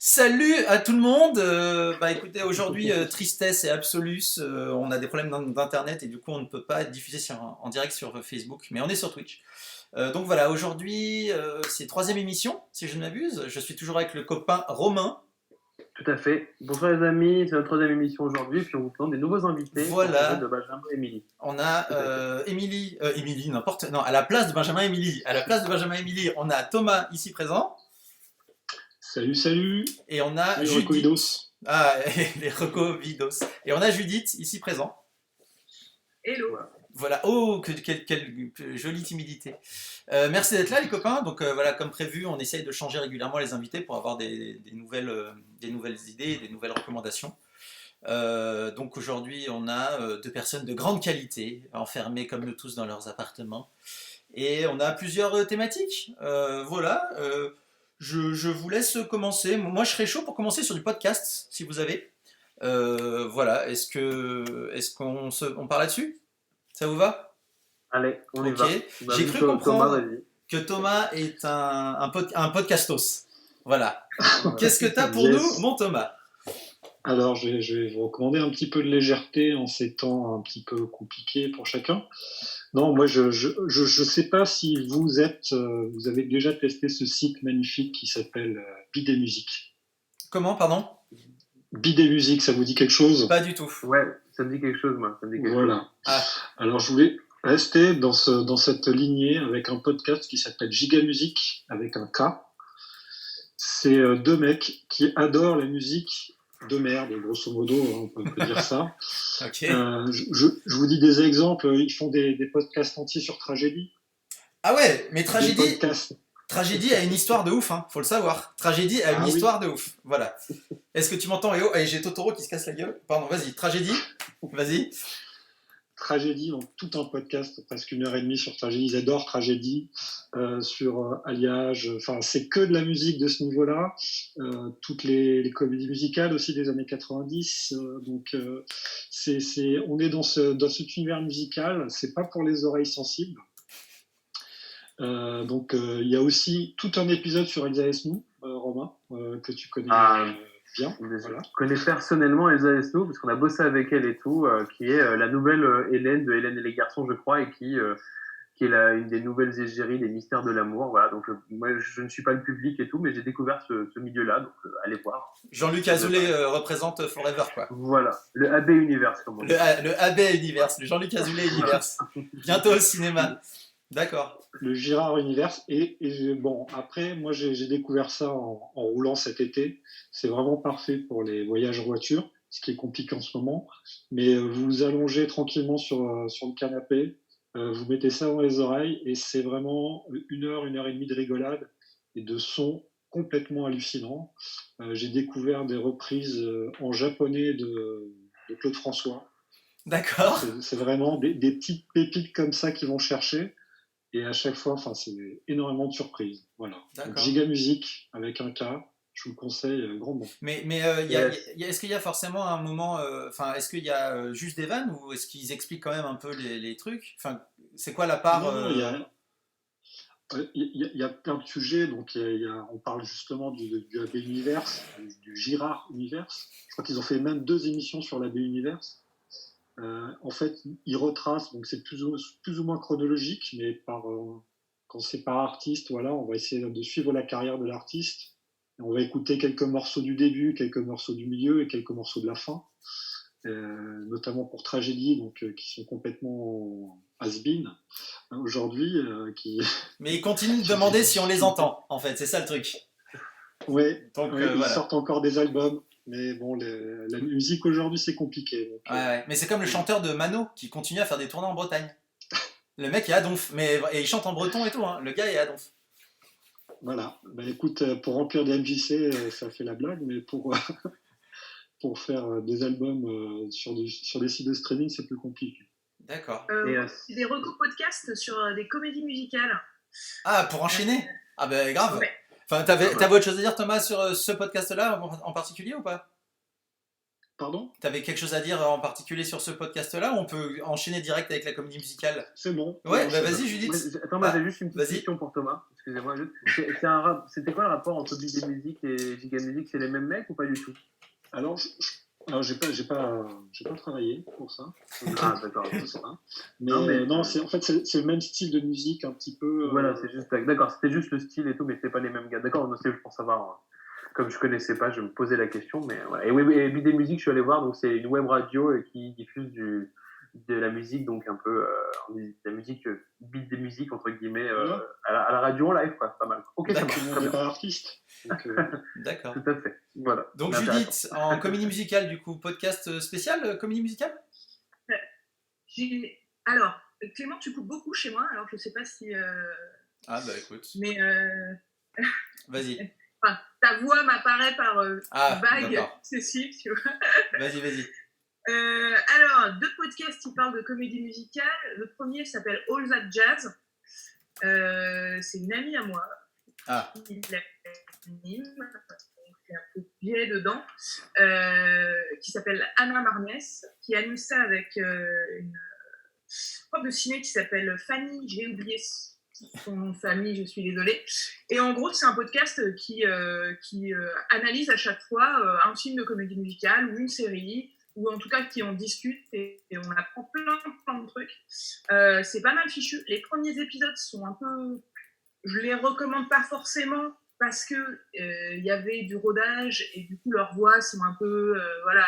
Salut à tout le monde. Écoutez, aujourd'hui tristesse et absolus. On a des problèmes d'internet et du coup on ne peut pas être diffusé en direct sur Facebook, mais on est sur Twitch. Donc voilà, aujourd'hui c'est troisième émission, si je ne m'abuse. Je suis toujours avec le copain Romain. Tout à fait. Bonsoir les amis, c'est notre troisième émission aujourd'hui, puis on vous présente des nouveaux invités entourés de Voilà, Benjamin et Émilie. on a Tout à fait. Émilie, n'importe, non, à la place de Benjamin Émilie. À la place de Benjamin Émilie, on a Thomas ici présent Salut, salut, et on a les Judith. Recovidos. Ah, les recovidos. Et on a Judith ici présent. Hello. Voilà. Voilà, oh, quelle jolie timidité. Merci d'être là, les copains. Donc voilà, comme prévu, on essaye de changer régulièrement les invités pour avoir des nouvelles idées, des nouvelles recommandations. Donc aujourd'hui, on a deux personnes de grande qualité, enfermées comme nous tous dans leurs appartements. Et on a plusieurs thématiques. Je vous laisse commencer. Moi, je serais chaud pour commencer sur du podcast, si vous avez. Voilà, est-ce qu'on parle là-dessus? Ça vous va? Allez, on y Ok. va. J'ai cru Thomas, comprendre vas-y. que Thomas est un podcastos. Voilà. Qu'est-ce que t'as pour Yes. nous, mon Thomas? Alors, je vais vous recommander un petit peu de légèreté en ces temps un petit peu compliqués pour chacun. Non, moi, je sais pas si vous avez déjà testé ce site magnifique qui s'appelle Bidet Musique. Comment, pardon? Bidet Musique, ça vous dit quelque chose? Pas du tout. Ouais, ça me dit quelque chose, moi. Ça me dit quelque chose. Voilà. Ah, Alors, je voulais rester dans cette lignée avec un podcast qui s'appelle Giga Musique avec un K. C'est deux mecs qui adorent la musique de merde, grosso modo, hein, on peut dire ça. ok. Je vous dis des exemples. Ils font des podcasts entiers sur tragédie. Ah ouais, mais Des tragédie, podcasts. tragédie a une histoire de ouf, hein, faut le savoir. Tragédie a une Ah oui. histoire de ouf. Voilà. Est-ce que tu m'entends, Léo? Allez, j'ai Totoro qui se casse la gueule. Pardon, vas-y, tragédie. Vas-y. Tragédie, donc tout un podcast, presque 1 heure et demie sur tragédie. Ils adorent tragédie, sur Alliage. Enfin, c'est que de la musique de ce niveau-là. Toutes les comédies musicales aussi des années 90. On est dans cet univers musical. C'est pas pour les oreilles sensibles. Il y a aussi tout un épisode sur Elsa Esnou, Romain, que tu connais bien. Je Voilà. connais personnellement Elsa Esnou, parce qu'on a bossé avec elle et tout, qui est la nouvelle Hélène de Hélène et les garçons, je crois, et qui est une des nouvelles égéries des mystères de l'amour. Voilà, donc moi, je ne suis pas le public et tout, mais j'ai découvert ce milieu-là, donc allez voir. Jean-Luc Azoulay représente Forever, quoi. Voilà, le AB Universe, comme on dit. Le AB Universe, le Jean-Luc Azoulay Universe. Bientôt au cinéma. D'accord. Le Girard Universe. Bon, après, moi, j'ai découvert ça en roulant cet été. C'est vraiment parfait pour les voyages en voiture, ce qui est compliqué en ce moment. Mais vous vous allongez tranquillement sur le canapé, vous mettez ça dans les oreilles, et c'est vraiment 1 heure et demie de rigolade et de sons complètement hallucinants. J'ai découvert des reprises en japonais de Claude François. D'accord. C'est vraiment des petites pépites comme ça qu'ils vont chercher. Et à chaque fois, c'est énormément de surprises. Voilà. Donc, Giga Musique avec un K, je vous le conseille grandement. Mais est-ce qu'il y a forcément un moment, est-ce qu'il y a juste des vannes ou est-ce qu'ils expliquent quand même un peu les trucs? Enfin, c'est quoi la part Non, il y a plein de sujets. Donc, on parle justement du AB Universe, du Girard Universe. Je crois qu'ils ont fait même 2 émissions sur l'AB Universe. En fait, ils retracent, donc c'est plus ou moins chronologique, mais quand c'est par artiste, voilà, on va essayer de suivre la carrière de l'artiste. On va écouter quelques morceaux du début, quelques morceaux du milieu et quelques morceaux de la fin, notamment pour Tragédie, donc qui sont complètement has-been aujourd'hui. Mais ils continuent de demander si on les entend, en fait, c'est ça le truc. Ouais, Donc, ils voilà. sortent encore des albums. Mais bon, la musique aujourd'hui, c'est compliqué. Donc, ouais. Mais c'est comme le chanteur de Mano qui continue à faire des tournées en Bretagne. Le mec est à Donf, et il chante en breton et tout, hein. Le gars est à Donf. Voilà. Écoute, pour remplir des MJC, ça fait la blague, mais pour faire des albums sur des sites de streaming, c'est plus compliqué. D'accord. Des recos podcasts sur des comédies musicales. Ah, pour enchaîner? Ah ben grave. Ouais. Enfin, t'avais autre chose à dire, Thomas, sur ce podcast-là en particulier ou pas? Pardon? Tu avais quelque chose à dire en particulier sur ce podcast-là ou on peut enchaîner direct avec la comédie musicale? C'est bon. Ouais, Non, bah c'est vas-y bon. Judith. Attends, moi Ah, j'ai juste une petite vas-y. question pour Thomas. Excusez-moi, juste. C'était quoi le rapport entre BD Music et Giga Music? C'est les mêmes mecs ou pas du tout? Alors, j'ai pas travaillé pour ça. Ah, d'accord. Je sais pas. Non, Mais mais- non, en fait, c'est le même style de musique, un petit peu. Voilà, c'est juste. D'accord, c'était juste le style et tout, mais c'était pas les mêmes gars. D'accord, non, c'est juste pour savoir. Comme je connaissais pas, je me posais la question, mais voilà. Et oui, et BD Music, je suis allé voir, donc c'est une web radio qui diffuse de la musique, donc un peu de la musique, beat des musiques entre guillemets, Voilà. à la radio en live, quoi, pas mal. Ok, ça D'accord. marche, Tout le très monde n'est bien. pas artiste. Donc, D'accord. Tout à fait. Voilà. Donc Intéressant. Judith, en comédie musicale, du coup, podcast spécial, comédie musicale? Alors, Clément, tu coupes beaucoup chez moi, alors je sais pas si. Ah bah écoute, Mais vas-y. enfin, ta voix m'apparaît par Ah, vague, d'accord. Cécile, tu vois. Vas-y. Alors, 2 podcasts qui parlent de comédie musicale. Le premier s'appelle All That Jazz. C'est une amie à moi Ah, qui l'anime, donc c'est un peu biais dedans, qui s'appelle Anna Marnès, qui anime ça avec une prof de ciné qui s'appelle Fanny, j'ai oublié son nom de famille, je suis désolée. Et en gros, c'est un podcast qui analyse à chaque fois un film de comédie musicale ou une série, ou en tout cas qui en discute et on apprend plein de trucs. C'est pas mal fichu. Les premiers épisodes sont un peu... Je les recommande pas forcément parce que y avait du rodage et du coup leurs voix sont un peu voilà,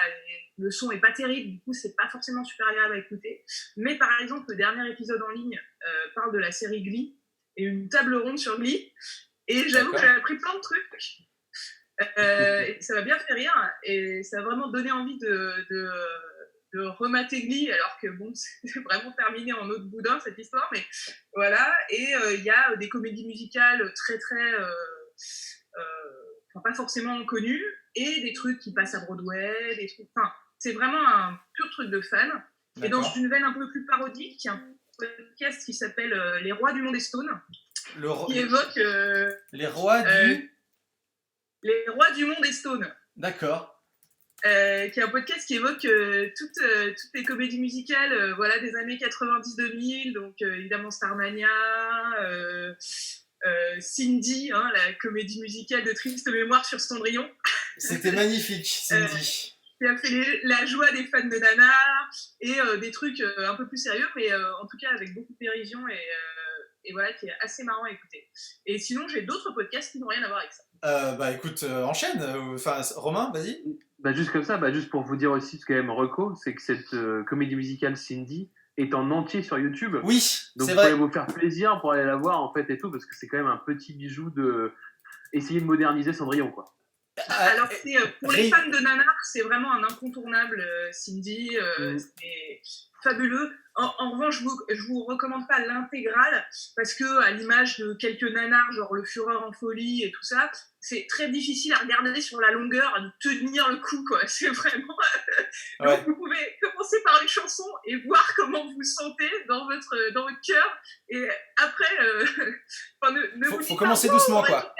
le son est pas terrible, du coup c'est pas forcément super agréable à écouter. Mais par exemple le dernier épisode en ligne parle de la série Glee et une table ronde sur Glee et j'avoue que j'ai appris plein de trucs et ça m'a bien fait rire et ça a vraiment donné envie de remater Glee, alors que bon, c'est vraiment terminé en autre boudin cette histoire, mais voilà. Et il y a des comédies musicales très enfin, pas forcément connues, et des trucs qui passent à Broadway, des trucs. Enfin, c'est vraiment un pur truc de fan. Et dans une veine un peu plus parodique, il y a un podcast qui s'appelle Les Rois du Monde et Stone, qui évoque les rois du... Les Rois du Monde et Stone. D'accord. Qui est un podcast qui évoque toutes les comédies musicales voilà, des années 90-2000, donc évidemment Starmania, Cindy, hein, la comédie musicale de Triste Mémoire sur Cendrillon. C'était magnifique, Cindy. Qui a fait la joie des fans de Nana, et des trucs un peu plus sérieux, mais en tout cas avec beaucoup de dérision, et voilà, qui est assez marrant à écouter. Et sinon, j'ai d'autres podcasts qui n'ont rien à voir avec ça. Bah écoute, enchaîne. Enfin, Romain, vas-y. Bah, juste comme ça, juste pour vous dire aussi ce quand même reco, c'est que cette comédie musicale Cindy est en entier sur YouTube. Oui, donc c'est vous vrai. pouvez vous faire plaisir pour aller la voir en fait et tout, parce que c'est quand même un petit bijou de essayer de moderniser Cendrillon, quoi. Alors pour les fans de Nanar, c'est vraiment un incontournable, Cindy, c'est fabuleux. En revanche, je vous recommande pas l'intégrale parce que à l'image de quelques nanars, genre Le Fureur en folie et tout ça, c'est très difficile à regarder sur la longueur, à tenir le coup, quoi. C'est vraiment. Ouais. Donc vous pouvez commencer par une chanson et voir comment vous vous sentez dans votre cœur, et après, faut commencer doucement, quoi.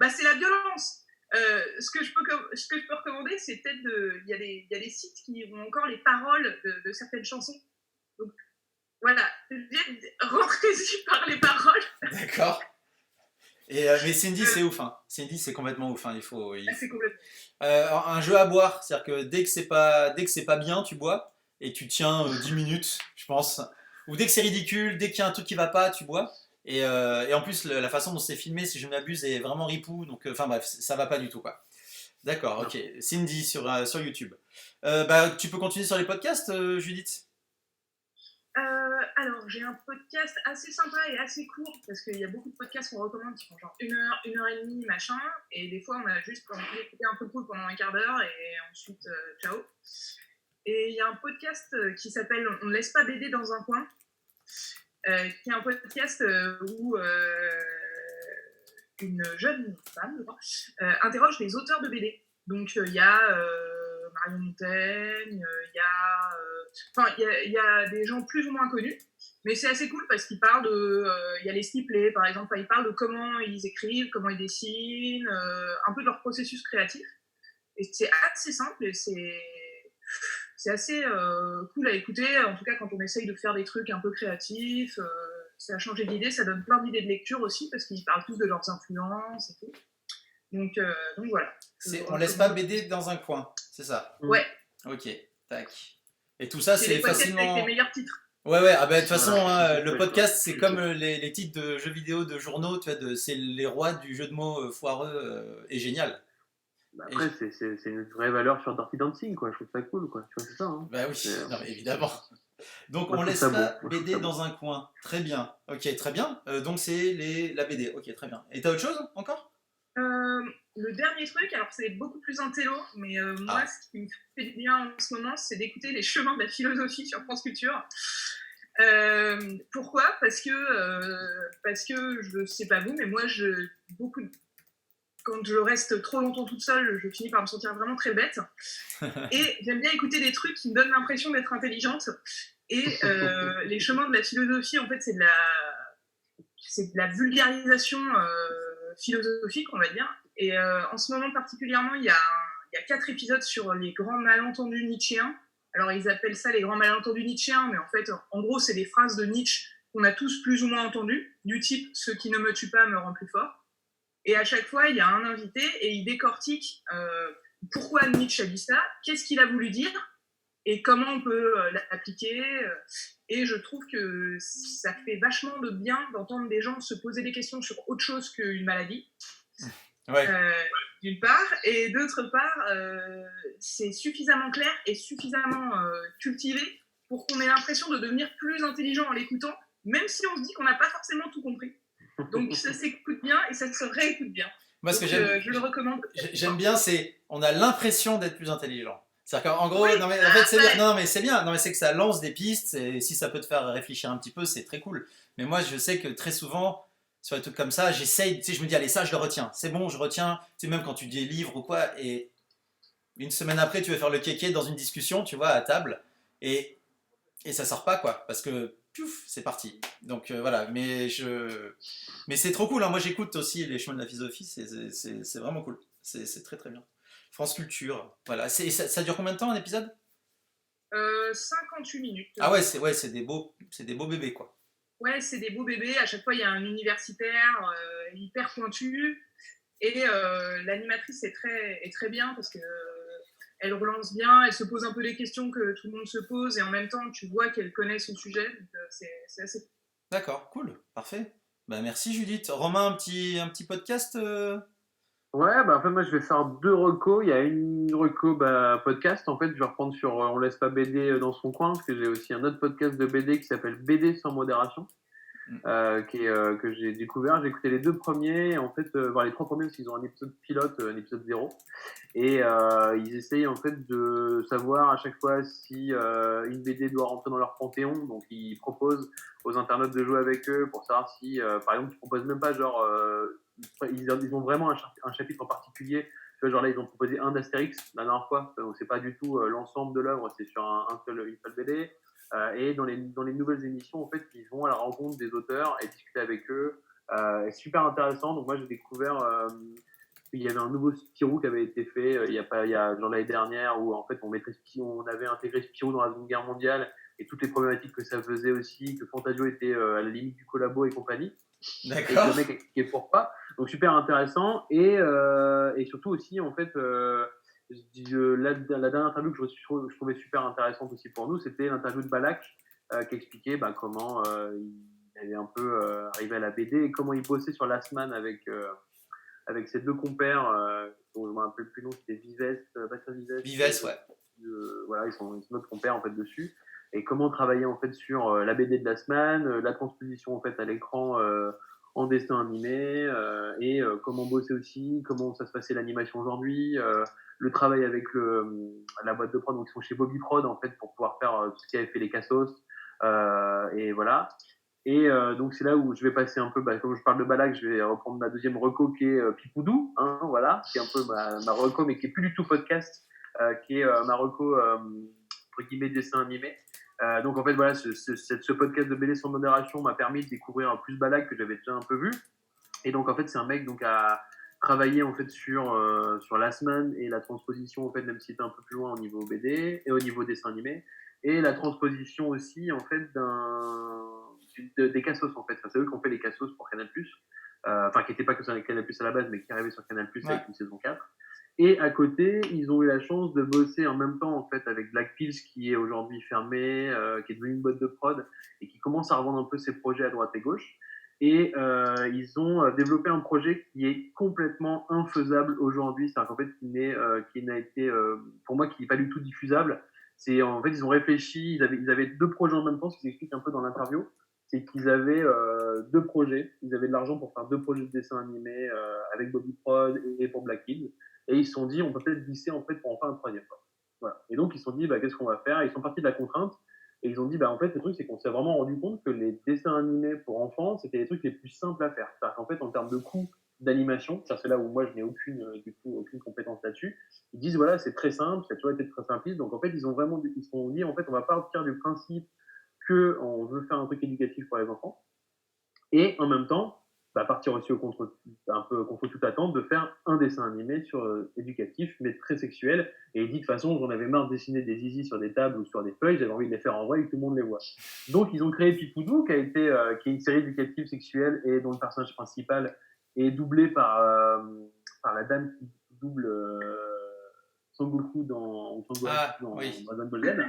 Bah, c'est la violence. Ce que je peux recommander, c'est peut-être il y a des sites qui ont encore les paroles de certaines chansons. Donc voilà, rentrez-y par les paroles. D'accord. Et mais Cindy, c'est ouf. Hein. Cindy, c'est complètement ouf. Hein. C'est complètement. Un jeu à boire, c'est-à-dire que dès que c'est pas bien, tu bois et tu tiens 10 minutes, je pense. Ou dès que c'est ridicule, dès qu'il y a un truc qui va pas, tu bois. Et en plus, la façon dont c'est filmé, si je ne m'abuse, est vraiment ripou. Donc, enfin bref, ça va pas du tout, quoi. D'accord, ok. Cindy sur YouTube. Tu peux continuer sur les podcasts, Judith? Alors, j'ai un podcast assez sympa et assez court, parce qu'il y a beaucoup de podcasts qu'on recommande qui font genre 1 heure, 1 heure et demie, machin. Et des fois, on a juste envie d'écouter un peu cool pendant un quart d'heure, et ensuite, ciao. Et il y a un podcast qui s'appelle On ne laisse pas BD dans un coin. Qui est un podcast où une jeune femme, je crois, interroge les auteurs de BD. Donc il y a Marion Montaigne, il y a des gens plus ou moins connus, mais c'est assez cool parce qu'ils parlent il y a les Stipley par exemple, ils parlent de comment ils écrivent, comment ils dessinent, un peu de leur processus créatif. Et c'est assez simple et c'est assez cool à écouter. En tout cas, quand on essaye de faire des trucs un peu créatifs, ça a changé d'idée, ça donne plein d'idées de lecture aussi parce qu'ils parlent tous de leurs influences et tout. Donc voilà. On laisse pas BD dans un coin, c'est ça? Ouais. Ok, tac. Et tout ça, c'est facilement. Avec les meilleurs titres. Ouais, ah bah, de toute façon, Voilà. le podcast, c'est comme les titres de jeux vidéo, de journaux, tu vois, c'est les rois du jeu de mots foireux et génial. Après, c'est une vraie valeur sur Dirty Dancing, quoi. Je trouve ça cool, quoi. Tu vois, c'est ça. Hein. Bah oui, non, mais évidemment. Donc Moi, on je laisse trouve ça pas beau. BD dans un coin. Très bien. Ok, très bien. Donc c'est la BD. Ok, très bien. Et t'as autre chose encore? Le dernier truc, alors c'est beaucoup plus intello, mais moi, ce qui me fait du bien en ce moment, c'est d'écouter les chemins de la philosophie sur France Culture. Pourquoi ? Parce que je sais pas vous, mais moi, quand je reste trop longtemps toute seule, je finis par me sentir vraiment très bête. Et j'aime bien écouter des trucs qui me donnent l'impression d'être intelligente. Et les chemins de la philosophie, en fait, c'est de la vulgarisation philosophique, on va dire. Et en ce moment particulièrement, il y a 4 épisodes sur les grands malentendus nietzschéens. Alors, ils appellent ça les grands malentendus nietzschéens, mais en fait, en gros, c'est des phrases de Nietzsche qu'on a tous plus ou moins entendues, du type « ce qui ne me tue pas me rend plus fort ». Et à chaque fois, il y a un invité et il décortique pourquoi Nietzsche a dit ça, qu'est-ce qu'il a voulu dire et comment on peut l'appliquer. Et je trouve que ça fait vachement de bien d'entendre des gens se poser des questions sur autre chose qu'une maladie. Ouais. D'une part, et d'autre part, c'est suffisamment clair et suffisamment cultivé pour qu'on ait l'impression de devenir plus intelligent en l'écoutant, même si on se dit qu'on n'a pas forcément tout compris. Donc ça s'écoute bien et ça se réécoute bien. Moi, ce que je le recommande. J'aime bien, c'est on a l'impression d'être plus intelligent. C'est-à-dire qu'en gros, Oui, non mais en fait c'est bien. Non mais c'est bien. Non mais c'est que ça lance des pistes. Et si ça peut te faire réfléchir un petit peu, c'est très cool. Mais moi, je sais que très souvent sur les trucs comme ça, j'essaye. Tu sais, je me dis allez ça, je le retiens. C'est bon, je retiens. Tu sais même quand tu dis livre ou quoi, et une semaine après, tu vas faire le kéké dans une discussion, tu vois, à table, et ça sort pas quoi, parce que pouf, c'est parti. Donc voilà. Mais c'est trop cool. Hein. Moi, j'écoute aussi les chemins de la philosophie. C'est vraiment cool. C'est très très bien. France Culture, voilà. Ça dure combien de temps un épisode? 58 minutes. Ah ouais, c'est des beaux bébés quoi. Ouais, c'est des beaux bébés. À chaque fois, il y a un universitaire hyper pointu. Et l'animatrice est très bien parce que elle relance bien, elle se pose un peu les questions que tout le monde se pose et en même temps, tu vois qu'elle connaît son sujet. Donc, c'est assez. D'accord, cool, parfait. Bah, merci Judith. Romain, un petit podcast Ouais, bah en fait, moi, je vais faire 2 recos. Il y a une reco podcast. En fait, je vais reprendre sur On laisse pas BD dans son coin, parce que j'ai aussi un autre podcast de BD qui s'appelle BD sans modération, que j'ai découvert. J'ai écouté les 2 premiers, en fait, les 3 premiers, parce qu'ils ont un épisode pilote, un épisode 0. Et ils essayent en fait de savoir à chaque fois si une BD doit rentrer dans leur panthéon. Donc ils proposent aux internautes de jouer avec eux pour savoir si, par exemple, ils proposent même pas genre, ils ont vraiment un chapitre en particulier. Tu vois, genre là, ils ont proposé un d'Astérix la dernière fois. Donc c'est pas du tout l'ensemble de l'œuvre, c'est sur une seule BD. Et dans les nouvelles émissions, en fait, ils vont à la rencontre des auteurs et discuter avec eux. C'est super intéressant. Donc moi, j'ai découvert il y avait un nouveau Spirou qui avait été fait il y a genre l'année dernière où en fait on avait intégré Spirou dans la Seconde Guerre mondiale et toutes les problématiques que ça faisait aussi, que Fantasio était à la limite du collabo et compagnie. D'accord. Et le mec expliquait pourquoi. Donc super intéressant et surtout aussi en fait la dernière interview que je trouvais super intéressante aussi pour nous, c'était l'interview de Balak qui expliquait comment il avait un peu arrivé à la BD et comment il bossait sur Last Man avec ses 2 compères, dont je ne me rappelle plus le nom, c'était Bastien Vives. Vives, ouais. Voilà, ils sont notre compère en fait dessus. Et comment travailler en fait sur la BD de Last Man, la transposition en fait à l'écran en dessin animé, et comment bosser aussi, comment ça se passait l'animation aujourd'hui, le travail avec la boîte de prod, donc ils sont chez Bobby Prod en fait pour pouvoir faire tout ce qui avait fait les Cassos, et voilà. Et donc c'est là où je vais passer un peu, comme je parle de Balak, je vais reprendre ma deuxième reco qui est Pipoudou, hein, voilà, qui est un peu ma reco, mais qui est plus du tout podcast, qui est ma reco entre guillemets dessin animé. Donc en fait voilà, ce podcast de BD sans modération m'a permis de découvrir plus Balak que j'avais déjà un peu vu. Et donc en fait c'est un mec qui travaillé en fait sur Last Man et la transposition en fait, même si c'était un peu plus loin au niveau BD et au niveau dessin animé, et la transposition aussi en fait des Cassos en fait. Enfin, c'est eux qui ont fait les Cassos pour Canal+. Enfin, qui n'étaient pas que sur Canal+ à la base, mais qui arrivaient sur Canal+ avec une saison 4. Et à côté, ils ont eu la chance de bosser en même temps en fait avec Black Pills, qui est aujourd'hui fermé, qui est devenu une boîte de prod et qui commence à revendre un peu ses projets à droite et gauche. Et ils ont développé un projet qui est complètement infaisable aujourd'hui, c'est-à-dire qu'en fait qui n'a été, pour moi, qui n'est pas du tout diffusable. C'est en fait ils ont réfléchi, ils avaient deux projets en même temps, ce qu'ils expliquent un peu dans l'interview, c'est qu'ils avaient deux projets, ils avaient de l'argent pour faire deux projets de dessin animé avec Bobby Prod et pour Black Kids, et ils se sont dit on peut peut-être glisser en fait pour en faire un troisième. Voilà. Et donc ils se sont dit qu'est-ce qu'on va faire, ils sont partis de la contrainte. Et ils ont dit, en fait, le truc, c'est qu'on s'est vraiment rendu compte que les dessins animés pour enfants, c'était les trucs les plus simples à faire. C'est-à-dire qu'en fait, en termes de coût d'animation, ça c'est là où moi, je n'ai aucune compétence là-dessus. Ils disent, voilà, c'est très simple, ça a toujours été très simpliste. Donc, en fait, ils se sont dit, en fait, on va partir du principe qu'on veut faire un truc éducatif pour les enfants. Et en même temps, partir aussi un peu contre toute attente, de faire un dessin animé éducatif, mais très sexuel. Et il dit de toute façon, j'en avais marre de dessiner des zizi sur des tables ou sur des feuilles, j'avais envie de les faire en vrai et que tout le monde les voit. Donc ils ont créé Pipoudou, qui est une série éducative sexuelle et dont le personnage principal est doublé par la dame qui double Son Goku dans Dragon Ball Z.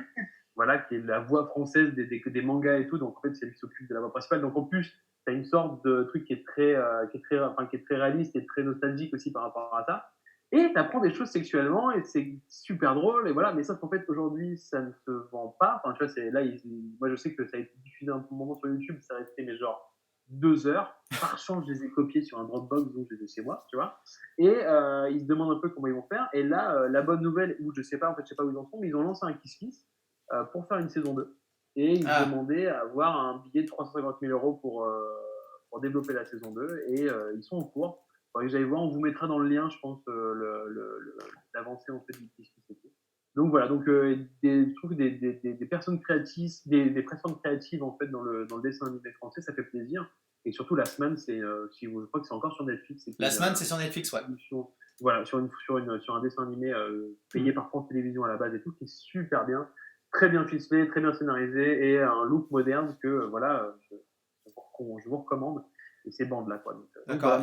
Voilà, qui est la voix française des mangas et tout. Donc en fait, c'est lui qui s'occupe de la voix principale. Donc en plus, tu as une sorte de truc qui est très réaliste et très nostalgique aussi par rapport à ça. Et tu apprends des choses sexuellement et c'est super drôle. Et voilà, mais ça, en fait, aujourd'hui, ça ne se vend pas. Enfin, tu vois, moi, je sais que ça a été diffusé un moment sur YouTube, ça a resté, mais genre 2 heures. Par chance, je les ai copiés sur un Dropbox, donc je les ai chez moi, tu vois. Et ils se demandent un peu comment ils vont faire. Et là, la bonne nouvelle, je sais pas où ils en sont, mais ils ont lancé un Kiss Kiss pour faire une saison 2. Et ils demandaient à avoir un billet de 350 000 € pour développer la saison 2. Et ils sont en cours. Il faudrait que j'aille voir. On vous mettra dans le lien, je pense, l'avancée en fait du Kiss Kiss. Donc voilà, je trouve des personnes créatives, des personnes créatives en fait dans le dessin animé français, ça fait plaisir. Et surtout, Last Man, je crois que c'est encore sur Netflix. Last Man, c'est sur Netflix, ouais. Voilà, sur un dessin animé payé par France Télévisions à la base et tout, qui est super bien, très bien ficelé, très bien scénarisé et un look moderne que je vous recommande. Et ces bandes-là, quoi. D'accord.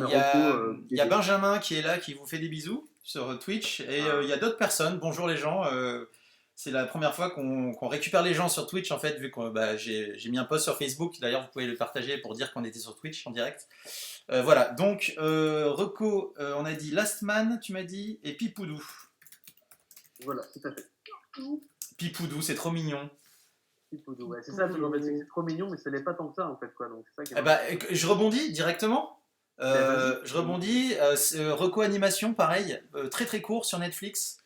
Il y a Benjamin qui est là, qui vous fait des bisous sur Twitch. Et il y a d'autres personnes. Bonjour les gens. C'est la première fois qu'on récupère les gens sur Twitch, en fait, vu que j'ai mis un post sur Facebook. D'ailleurs, vous pouvez le partager pour dire qu'on était sur Twitch en direct. Voilà. Donc, Reco, on a dit Last Man, tu m'as dit, et Pipoudou. Voilà, tout à fait. Pipoudou, c'est trop mignon. Ouais, c'est ça, c'est trop mignon, mais ce n'est pas tant que ça en fait, quoi. Donc, c'est ça je rebondis directement. Je rebondis. Reco Animation, pareil, très très court sur Netflix.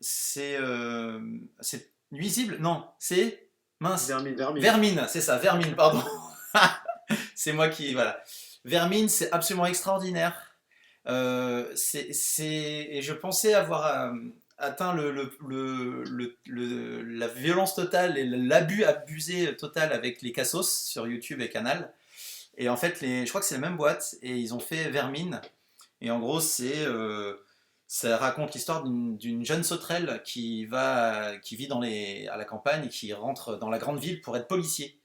C'est nuisible. Non, c'est mince. Vermine, c'est ça. Vermine, pardon. C'est moi qui voilà. Vermine, c'est absolument extraordinaire. Et je pensais avoir atteint la violence totale et l'abus abusé total avec les Cassos sur YouTube et Canal. Et en fait, je crois que c'est la même boîte et ils ont fait Vermine. Et en gros, ça raconte l'histoire d'une jeune sauterelle qui vit à la campagne et qui rentre dans la grande ville pour être policier.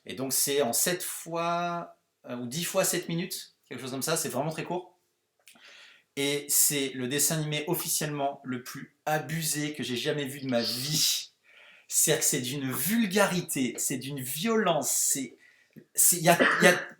Et donc c'est en 7 fois ou 10 fois 7 minutes, quelque chose comme ça, c'est vraiment très court. Et c'est le dessin animé officiellement le plus abusé que j'ai jamais vu de ma vie. C'est-à-dire que c'est d'une vulgarité, c'est d'une violence, il y a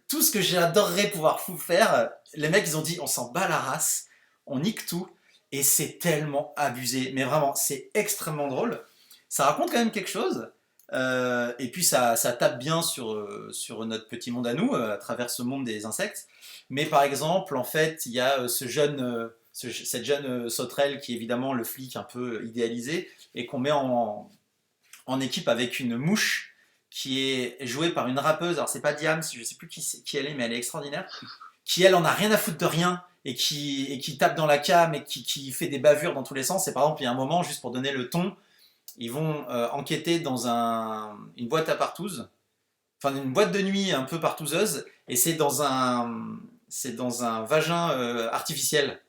tout ce que j'adorerais pouvoir faire. Les mecs, ils ont dit, on s'en bat la race, on nique tout, et c'est tellement abusé. Mais vraiment, c'est extrêmement drôle. Ça raconte quand même quelque chose. Et puis ça tape bien sur notre petit monde à nous, à travers ce monde des insectes. Mais par exemple, en fait, il y a cette jeune sauterelle qui est évidemment le flic un peu idéalisé et qu'on met en équipe avec une mouche qui est jouée par une rappeuse. Alors c'est pas Diams, je sais plus qui elle est, mais elle est extraordinaire. Qui elle en a rien à foutre de rien et qui tape dans la cam et qui fait des bavures dans tous les sens. Et par exemple, il y a un moment, juste pour donner le ton, ils vont enquêter dans une boîte à partouze, enfin une boîte de nuit un peu partouzeuse, et c'est dans un c'est dans un vagin artificiel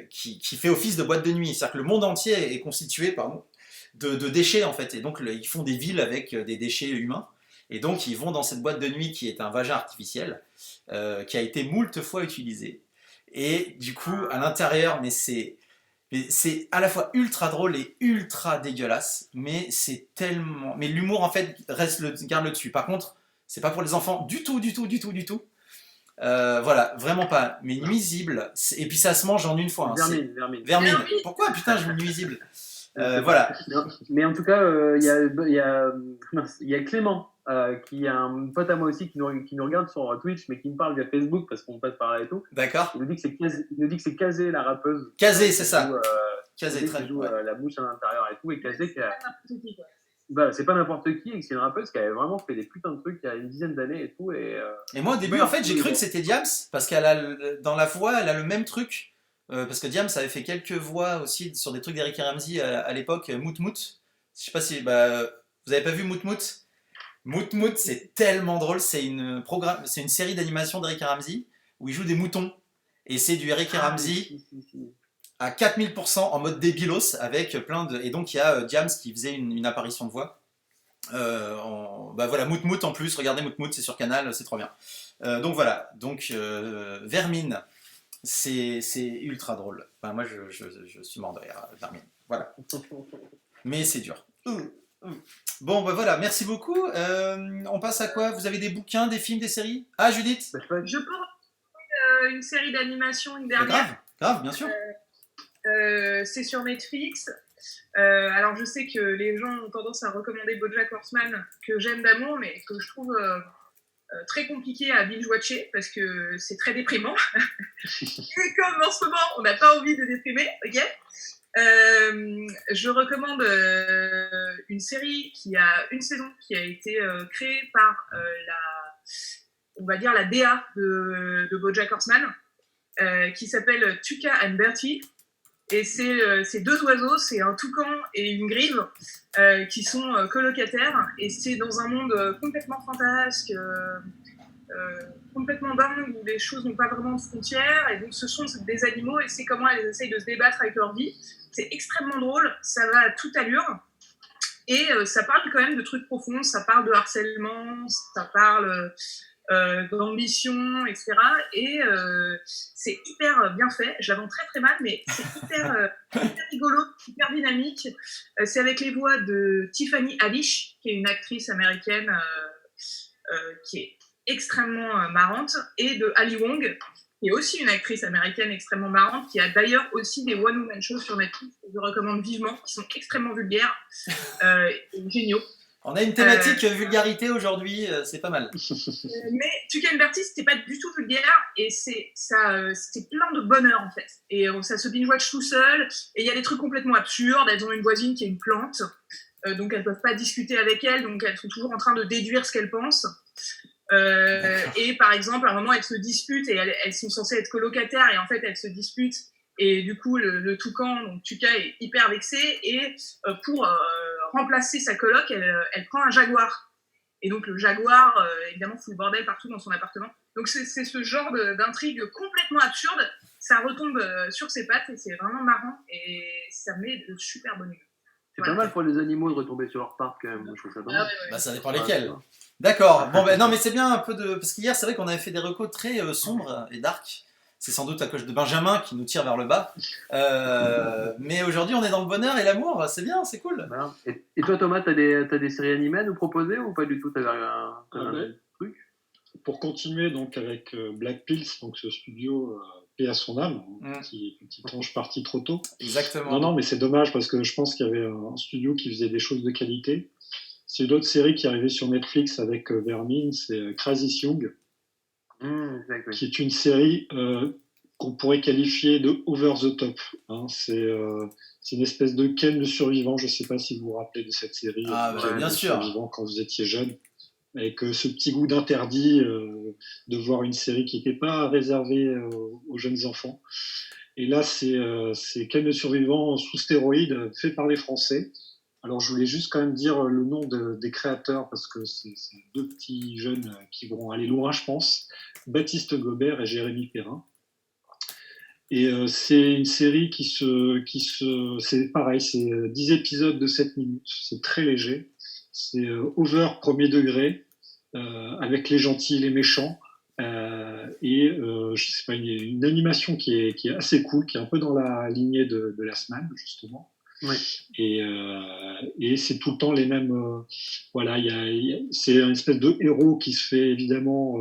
qui fait office de boîte de nuit. C'est-à-dire que le monde entier est constitué de déchets en fait. Et donc ils font des villes avec des déchets humains. Et donc ils vont dans cette boîte de nuit qui est un vagin artificiel qui a été moult fois utilisé. Et du coup, à l'intérieur, mais c'est à la fois ultra drôle et ultra dégueulasse, mais c'est tellement... Mais l'humour, en fait, garde le dessus. Par contre, c'est pas pour les enfants du tout, du tout, du tout, du tout. Voilà, vraiment pas. Mais nuisible. Et puis ça se mange en une fois. Hein. Vermine. Pourquoi, putain, je dis nuisible voilà. Mais en tout cas, il y a Clément, qui est un pote à moi aussi, qui nous regarde sur Twitch, mais qui me parle via Facebook parce qu'on passe par là et tout. D'accord. Il nous dit que c'est Kazé, la rappeuse. Kazé, c'est ça. Kazé, qui joue la bouche à l'intérieur et tout. Et Kazé, c'est pas n'importe qui, et c'est une rappeuse qui avait vraiment fait des putains de trucs il y a une dizaine d'années et tout. Et moi, au début, en fait, j'ai cru que c'était Diams, parce dans la voix, elle a le même truc. Parce que Diams avait fait quelques voix aussi sur des trucs d'Eric et Ramsey à l'époque, Mout Mout. Je sais pas si vous avez pas vu Mout Mout. Mout Mout, c'est tellement drôle. C'est une série d'animation d'Eric et Ramsey où il joue des moutons. Et c'est du Eric et Ramsey à 4000% en mode débilos avec plein de. Et donc il y a Diams qui faisait une apparition de voix. Voilà, Mout Mout en plus. Regardez Mout Mout, c'est sur Canal, c'est trop bien. Donc voilà. Donc Vermine. C'est ultra drôle. Enfin, moi, je suis mort de rire, Vermine. Voilà. Mais c'est dur. Bon, voilà, merci beaucoup. On passe à quoi? Vous avez des bouquins, des films, des séries? Ah, Judith? Je peux recommander une série d'animation, une dernière. Grave, bien sûr. C'est sur Netflix. Alors, je sais que les gens ont tendance à recommander BoJack Horseman, que j'aime d'amour, mais que je trouve... très compliqué à binge-watcher parce que c'est très déprimant. Et comme en ce moment, on n'a pas envie de déprimer, ok, je recommande une série qui a une saison qui a été créée par on va dire la DA de BoJack Horseman, qui s'appelle Tuca and Bertie. Et c'est deux oiseaux, c'est un toucan et une grive qui sont colocataires. Et c'est dans un monde complètement fantasque, complètement dingue, où les choses n'ont pas vraiment de frontières. Et donc ce sont des animaux et c'est comment elles essayent de se débattre avec leur vie. C'est extrêmement drôle, ça va à toute allure. Et ça parle quand même de trucs profonds, ça parle de harcèlement, ça parle... d'ambition, etc. Et c'est hyper bien fait. Je la vends très très mal, mais c'est hyper rigolo, hyper dynamique. C'est avec les voix de Tiffany Haddish, qui est une actrice américaine qui est extrêmement marrante, et de Ali Wong, qui est aussi une actrice américaine extrêmement marrante, qui a d'ailleurs aussi des one-woman shows sur Netflix, que je recommande vivement, qui sont extrêmement vulgaires et géniaux. On a une thématique vulgarité aujourd'hui, c'est pas mal. Mais Tuca and Bertie, c'était pas du tout vulgaire et c'était plein de bonheur en fait. Et ça se binge-watch tout seul. Et il y a des trucs complètement absurdes. Elles ont une voisine qui a une plante, donc elles peuvent pas discuter avec elle, donc elles sont toujours en train de déduire ce qu'elles pensent. Et par exemple, à un moment, elles se disputent et elles sont censées être colocataires et en fait, elles se disputent. Et du coup, le toucan, donc Tuca, est hyper vexé et pour remplacer sa coloc, elle prend un jaguar. Et donc le jaguar, évidemment, fout le bordel partout dans son appartement. Donc c'est ce genre d'intrigue complètement absurde. Ça retombe sur ses pattes et c'est vraiment marrant et ça met de super bonne humeur. C'est pas mal pour les animaux de retomber sur leur pattes quand même. Je trouve ça dingue. Bah, ça dépend lesquels. D'accord. Bon, non, mais c'est bien un peu de... Parce qu'hier, c'est vrai qu'on avait fait des recos très sombres et dark. C'est sans doute la coche de Benjamin qui nous tire vers le bas. Mais aujourd'hui, on est dans le bonheur et l'amour. C'est bien, c'est cool. Voilà. Et toi, Thomas, t'as des séries animées à nous proposer ou pas du tout? T'avais un truc? Pour continuer donc avec Black Pills, donc ce studio paix à son âme, qui est ange parti trop tôt. Exactement. Non, mais c'est dommage parce que je pense qu'il y avait un studio qui faisait des choses de qualité. C'est une autre série qui est arrivée sur Netflix avec Vermine, c'est Crazy Young. Qui est une série qu'on pourrait qualifier de over the top. Hein. C'est une espèce de Ken le survivant. Je ne sais pas si vous vous rappelez de cette série. Ken bien le sûr. Survivant quand vous étiez jeune. Avec ce petit goût d'interdit de voir une série qui n'était pas réservée aux jeunes enfants. Et là, c'est Ken le survivant sous stéroïdes, fait par les Français. Alors, je voulais juste quand même dire le nom des créateurs, parce que c'est deux petits jeunes qui vont aller loin, je pense. Baptiste Gobert et Jérémy Perrin. Et c'est une série c'est pareil, c'est 10 épisodes de 7 minutes, c'est très léger. C'est over premier degré, avec les gentils et les méchants. Je sais pas, une animation qui est assez cool, qui est un peu dans la lignée de la semaine, justement. Ouais. Et c'est tout le temps les mêmes. Voilà, c'est une espèce de héros qui se fait évidemment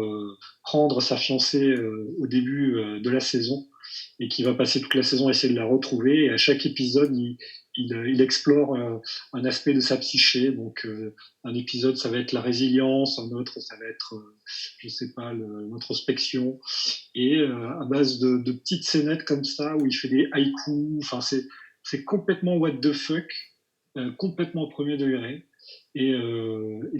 prendre sa fiancée au début de la saison et qui va passer toute la saison à essayer de la retrouver. Et à chaque épisode, il explore un aspect de sa psyché. Donc, un épisode, ça va être la résilience, un autre, ça va être, je sais pas, l'introspection. Et à base de petites scénettes comme ça, où il fait des haïkus, enfin, c'est complètement what the fuck, complètement au premier degré. Et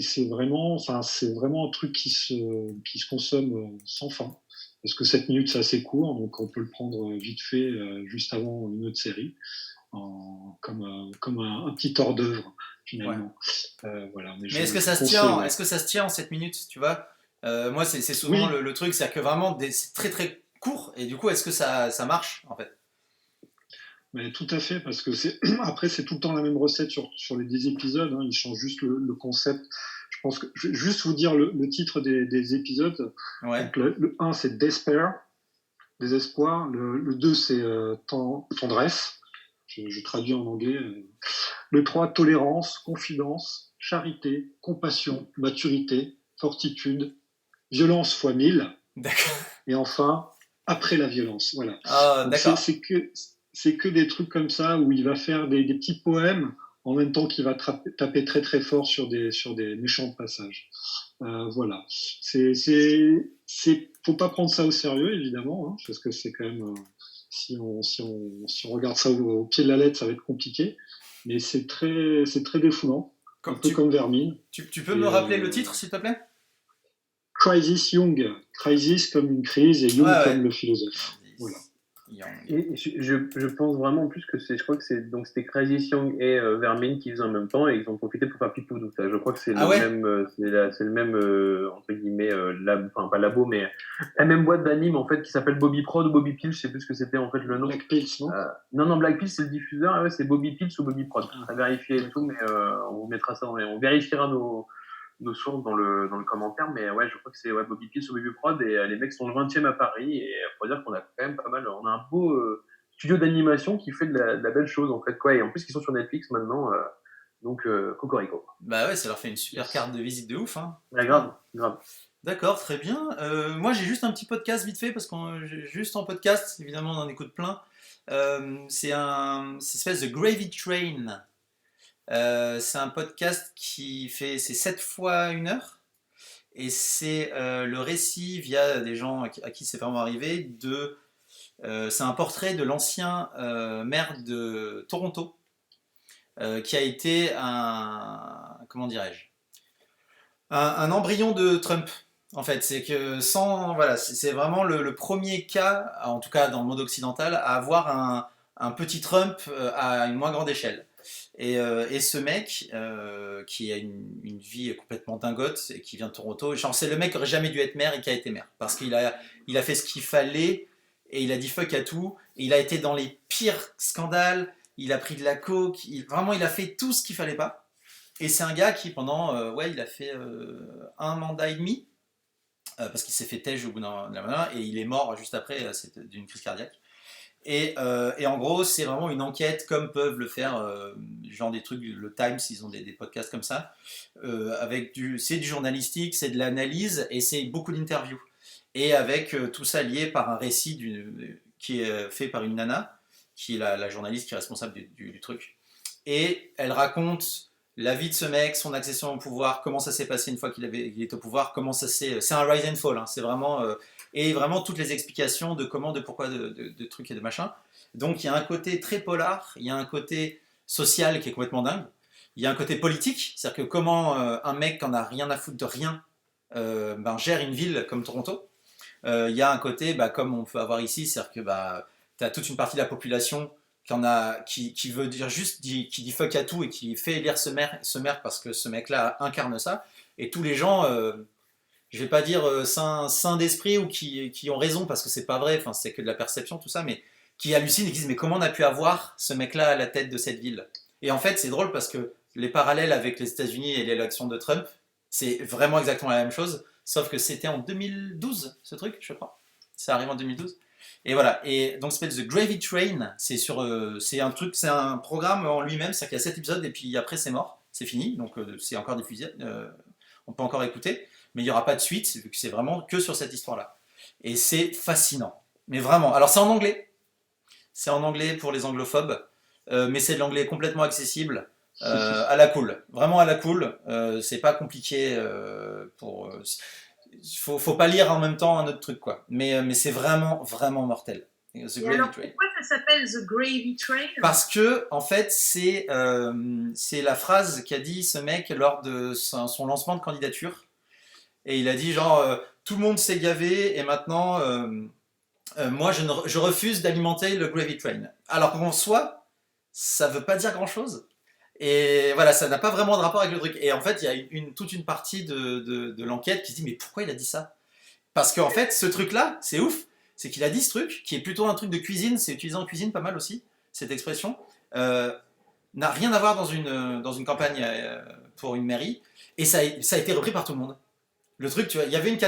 c'est vraiment un truc qui se consomme sans fin. Parce que 7 minutes, c'est assez court, donc on peut le prendre vite fait, juste avant une autre série, comme un petit hors d'œuvre, finalement. Ouais. Voilà, mais est-ce que ça se tient, est-ce que ça se tient en 7 minutes, tu vois moi, c'est souvent oui. le truc, c'est que vraiment, c'est très très court, et du coup, est-ce que ça marche, en fait? Mais tout à fait, parce que après, c'est tout le temps la même recette sur les 10 épisodes, hein, ils changent juste le concept. Je pense que je vais juste vous dire le titre des épisodes. Ouais. Donc, le 1, c'est Despair, désespoir. Le 2, c'est tendresse. Je traduis en anglais. Le 3, tolérance, confidence, charité, compassion, maturité, fortitude, violence fois 1000. D'accord. Et enfin, après la violence. Voilà. Ah, donc d'accord. c'est que des trucs comme ça où il va faire des petits poèmes en même temps qu'il va taper très très fort sur des méchants passages. Voilà. Faut pas prendre ça au sérieux évidemment, hein, parce que c'est quand même si on regarde ça au pied de la lettre, ça va être compliqué. Mais c'est très défoulant, un peu comme Vermine. Tu peux me rappeler le titre, s'il te plaît? Crisis Young. Crisis comme une crise et Jung comme le philosophe. Voilà. Et je pense vraiment en plus que je crois que c'était Crazy Young et Vermine qui faisaient en même temps et ils ont profité pour faire Pipoudou. Je crois que c'est le même entre guillemets enfin pas labo mais la même boîte d'anime en fait qui s'appelle Bobby Prod ou Bobby Pills, je sais plus ce que c'était en fait le nom. Black Pills, non non Black Pills c'est le diffuseur, ouais, c'est Bobby Pills ou Bobby Prod. À vérifier et tout, mais on vous mettra ça on vérifiera nos sources dans le commentaire, mais ouais, je crois que c'est Bobby Pills ou Bobby Prod, et les mecs sont le 20e à Paris, et il faut dire qu'on a quand même pas mal, on a un beau studio d'animation qui fait de la belle chose, en fait, quoi, et en plus, ils sont sur Netflix maintenant, donc cocorico. Bah ouais, ça leur fait une super carte de visite de ouf, hein. Ouais, grave. D'accord, très bien. Moi, j'ai juste un petit podcast vite fait, parce qu'on juste en podcast, évidemment, on en écoute plein. C'est une espèce de Gravy Train. C'est un podcast c'est 7 fois 1 heure, et c'est le récit via des gens à qui c'est vraiment arrivé c'est un portrait de l'ancien maire de Toronto, qui a été comment dirais-je, un embryon de Trump. En fait, c'est que voilà, c'est vraiment le premier cas, en tout cas dans le monde occidental, à avoir un petit Trump à une moins grande échelle. Et ce mec, qui a une vie complètement dingote et qui vient de Toronto, genre c'est le mec qui aurait jamais dû être maire et qui a été maire. Parce qu'il a fait ce qu'il fallait et il a dit fuck à tout. Et il a été dans les pires scandales, il a pris de la coke, vraiment il a fait tout ce qu'il fallait pas. Et c'est un gars qui pendant, il a fait 1 mandat et demi, parce qu'il s'est fait têche au bout d'un mandat et il est mort juste après d'une crise cardiaque. Et en gros, c'est vraiment une enquête comme peuvent le faire genre des trucs, le Times, ils ont des podcasts comme ça, c'est du journalistique, c'est de l'analyse et c'est beaucoup d'interviews. Et avec tout ça lié par un récit qui est fait par une nana, qui est la journaliste qui est responsable du truc. Et elle raconte la vie de ce mec, son accession au pouvoir, comment ça s'est passé une fois qu'il est au pouvoir, comment ça s'est... C'est un rise and fall, hein, c'est vraiment... et vraiment toutes les explications de comment, de pourquoi, de trucs et de machin. Donc il y a un côté très polar, il y a un côté social qui est complètement dingue, il y a un côté politique, c'est-à-dire que comment un mec qui en a rien à foutre de rien gère une ville comme Toronto. Il y a un côté comme on peut avoir ici, c'est-à-dire que tu as toute une partie de la population qui veut dire juste, qui dit fuck à tout et qui fait élire ce maire parce que ce mec-là incarne ça. Et tous les gens, je vais pas dire sains d'esprit ou qui ont raison parce que c'est pas vrai, enfin c'est que de la perception tout ça, mais qui hallucinent et qui disent mais comment on a pu avoir ce mec-là à la tête de cette ville? Et en fait c'est drôle parce que les parallèles avec les États-Unis et l'élection de Trump, c'est vraiment exactement la même chose, sauf que c'était en 2012 ce truc, je crois. Ça arrive en 2012. Et voilà, et donc ça s'appelle The Gravy Train, c'est un programme en lui-même, c'est-à-dire qu'il y a 7 épisodes et puis après c'est mort, c'est fini, donc c'est encore diffusé, on peut encore écouter, mais il n'y aura pas de suite, vu que c'est vraiment que sur cette histoire-là. Et c'est fascinant, mais vraiment. Alors c'est en anglais pour les anglophobes, mais c'est de l'anglais complètement accessible, à la cool, vraiment à la cool, c'est pas compliqué faut pas lire en même temps un autre truc, quoi. Mais c'est vraiment, vraiment mortel. The Et Gravy alors, Train. pourquoi ça s'appelle The Gravy Train? Parce que, en fait, c'est la phrase qu'a dit ce mec lors de son lancement de candidature. Et il a dit, genre, tout le monde s'est gavé et maintenant, moi, je refuse d'alimenter le Gravy Train. Alors qu'en soi, ça veut pas dire grand-chose. Et voilà, ça n'a pas vraiment de rapport avec le truc. Et en fait, il y a toute une partie de l'enquête qui se dit, mais pourquoi il a dit ça? Parce qu'en fait, ce truc-là, c'est ouf. C'est qu'il a dit ce truc, qui est plutôt un truc de cuisine, c'est utilisé en cuisine pas mal aussi, cette expression, n'a rien à voir dans une campagne pour une mairie, et ça a été repris par tout le monde. Le truc, tu vois, il y avait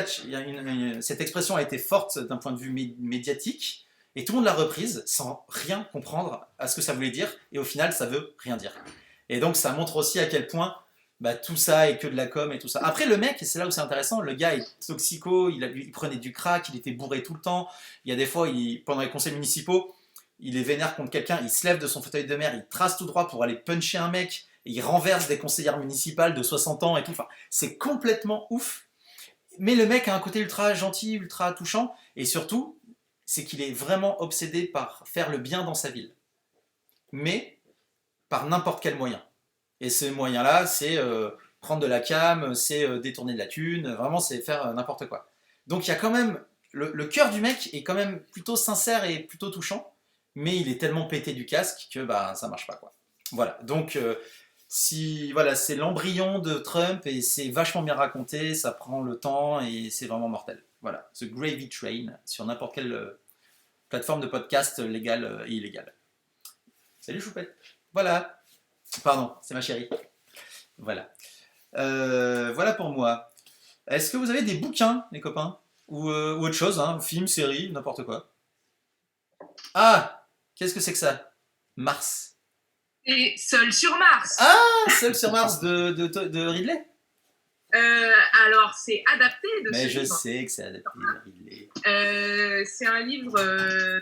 cette expression a été forte d'un point de vue médiatique, et tout le monde l'a reprise sans rien comprendre à ce que ça voulait dire, et au final, ça veut rien dire. Et donc, ça montre aussi à quel point tout ça est que de la com et tout ça. Après, le mec, et c'est là où c'est intéressant, le gars est toxico, il prenait du crack, il était bourré tout le temps. Il y a des fois, pendant les conseils municipaux, il est vénère contre quelqu'un, il se lève de son fauteuil de maire, il trace tout droit pour aller puncher un mec, et il renverse des conseillères municipales de 60 ans et tout. Enfin, c'est complètement ouf. Mais le mec a un côté ultra gentil, ultra touchant, et surtout, c'est qu'il est vraiment obsédé par faire le bien dans sa ville. Mais par n'importe quel moyen. Et ce moyen-là, c'est prendre de la cam, c'est détourner de la thune, vraiment c'est faire n'importe quoi. Donc il y a quand même, le cœur du mec est quand même plutôt sincère et plutôt touchant, mais il est tellement pété du casque que ça marche pas, quoi. Voilà, donc voilà, c'est l'embryon de Trump et c'est vachement bien raconté, ça prend le temps et c'est vraiment mortel. Voilà, The Gravy Train sur n'importe quelle plateforme de podcast légale et illégale. Salut Choupette. Voilà. Pardon, c'est ma chérie. Voilà. Voilà pour moi. Est-ce que vous avez des bouquins, les copains? Ou autre chose, hein, film, série, n'importe quoi. Ah, qu'est-ce que c'est que ça? Mars. Et Seul sur Mars. Ah, Seul sur Mars de Ridley? Alors, c'est adapté de Mais ce je livre. sais que c'est adapté de Ridley. C'est un livre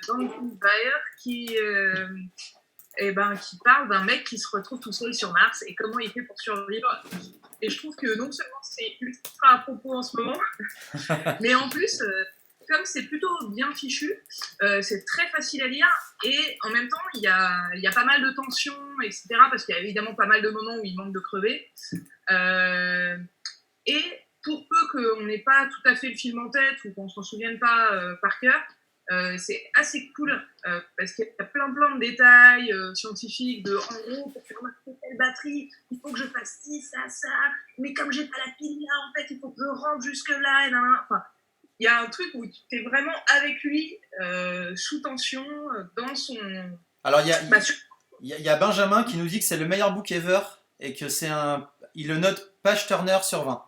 d'Andrew Weir qui parle d'un mec qui se retrouve tout seul sur Mars et comment il fait pour survivre. Et je trouve que non seulement c'est ultra à propos en ce moment, mais en plus, comme c'est plutôt bien fichu, c'est très facile à lire et en même temps, il y a pas mal de tensions, etc. Parce qu'il y a évidemment pas mal de moments où il manque de crever. Et pour peu qu'on n'ait pas tout à fait le film en tête ou qu'on ne s'en souvienne pas par cœur, c'est assez cool parce qu'il y a plein de détails scientifiques de en gros pour faire marcher telle batterie il faut que je fasse ci, ça, mais comme j'ai pas la pile là en fait il faut que je rentre jusque là et enfin il y a un truc où tu es vraiment avec lui sous tension dans son... Alors il y a Benjamin qui nous dit que c'est le meilleur book ever et que il le note page turner sur 20.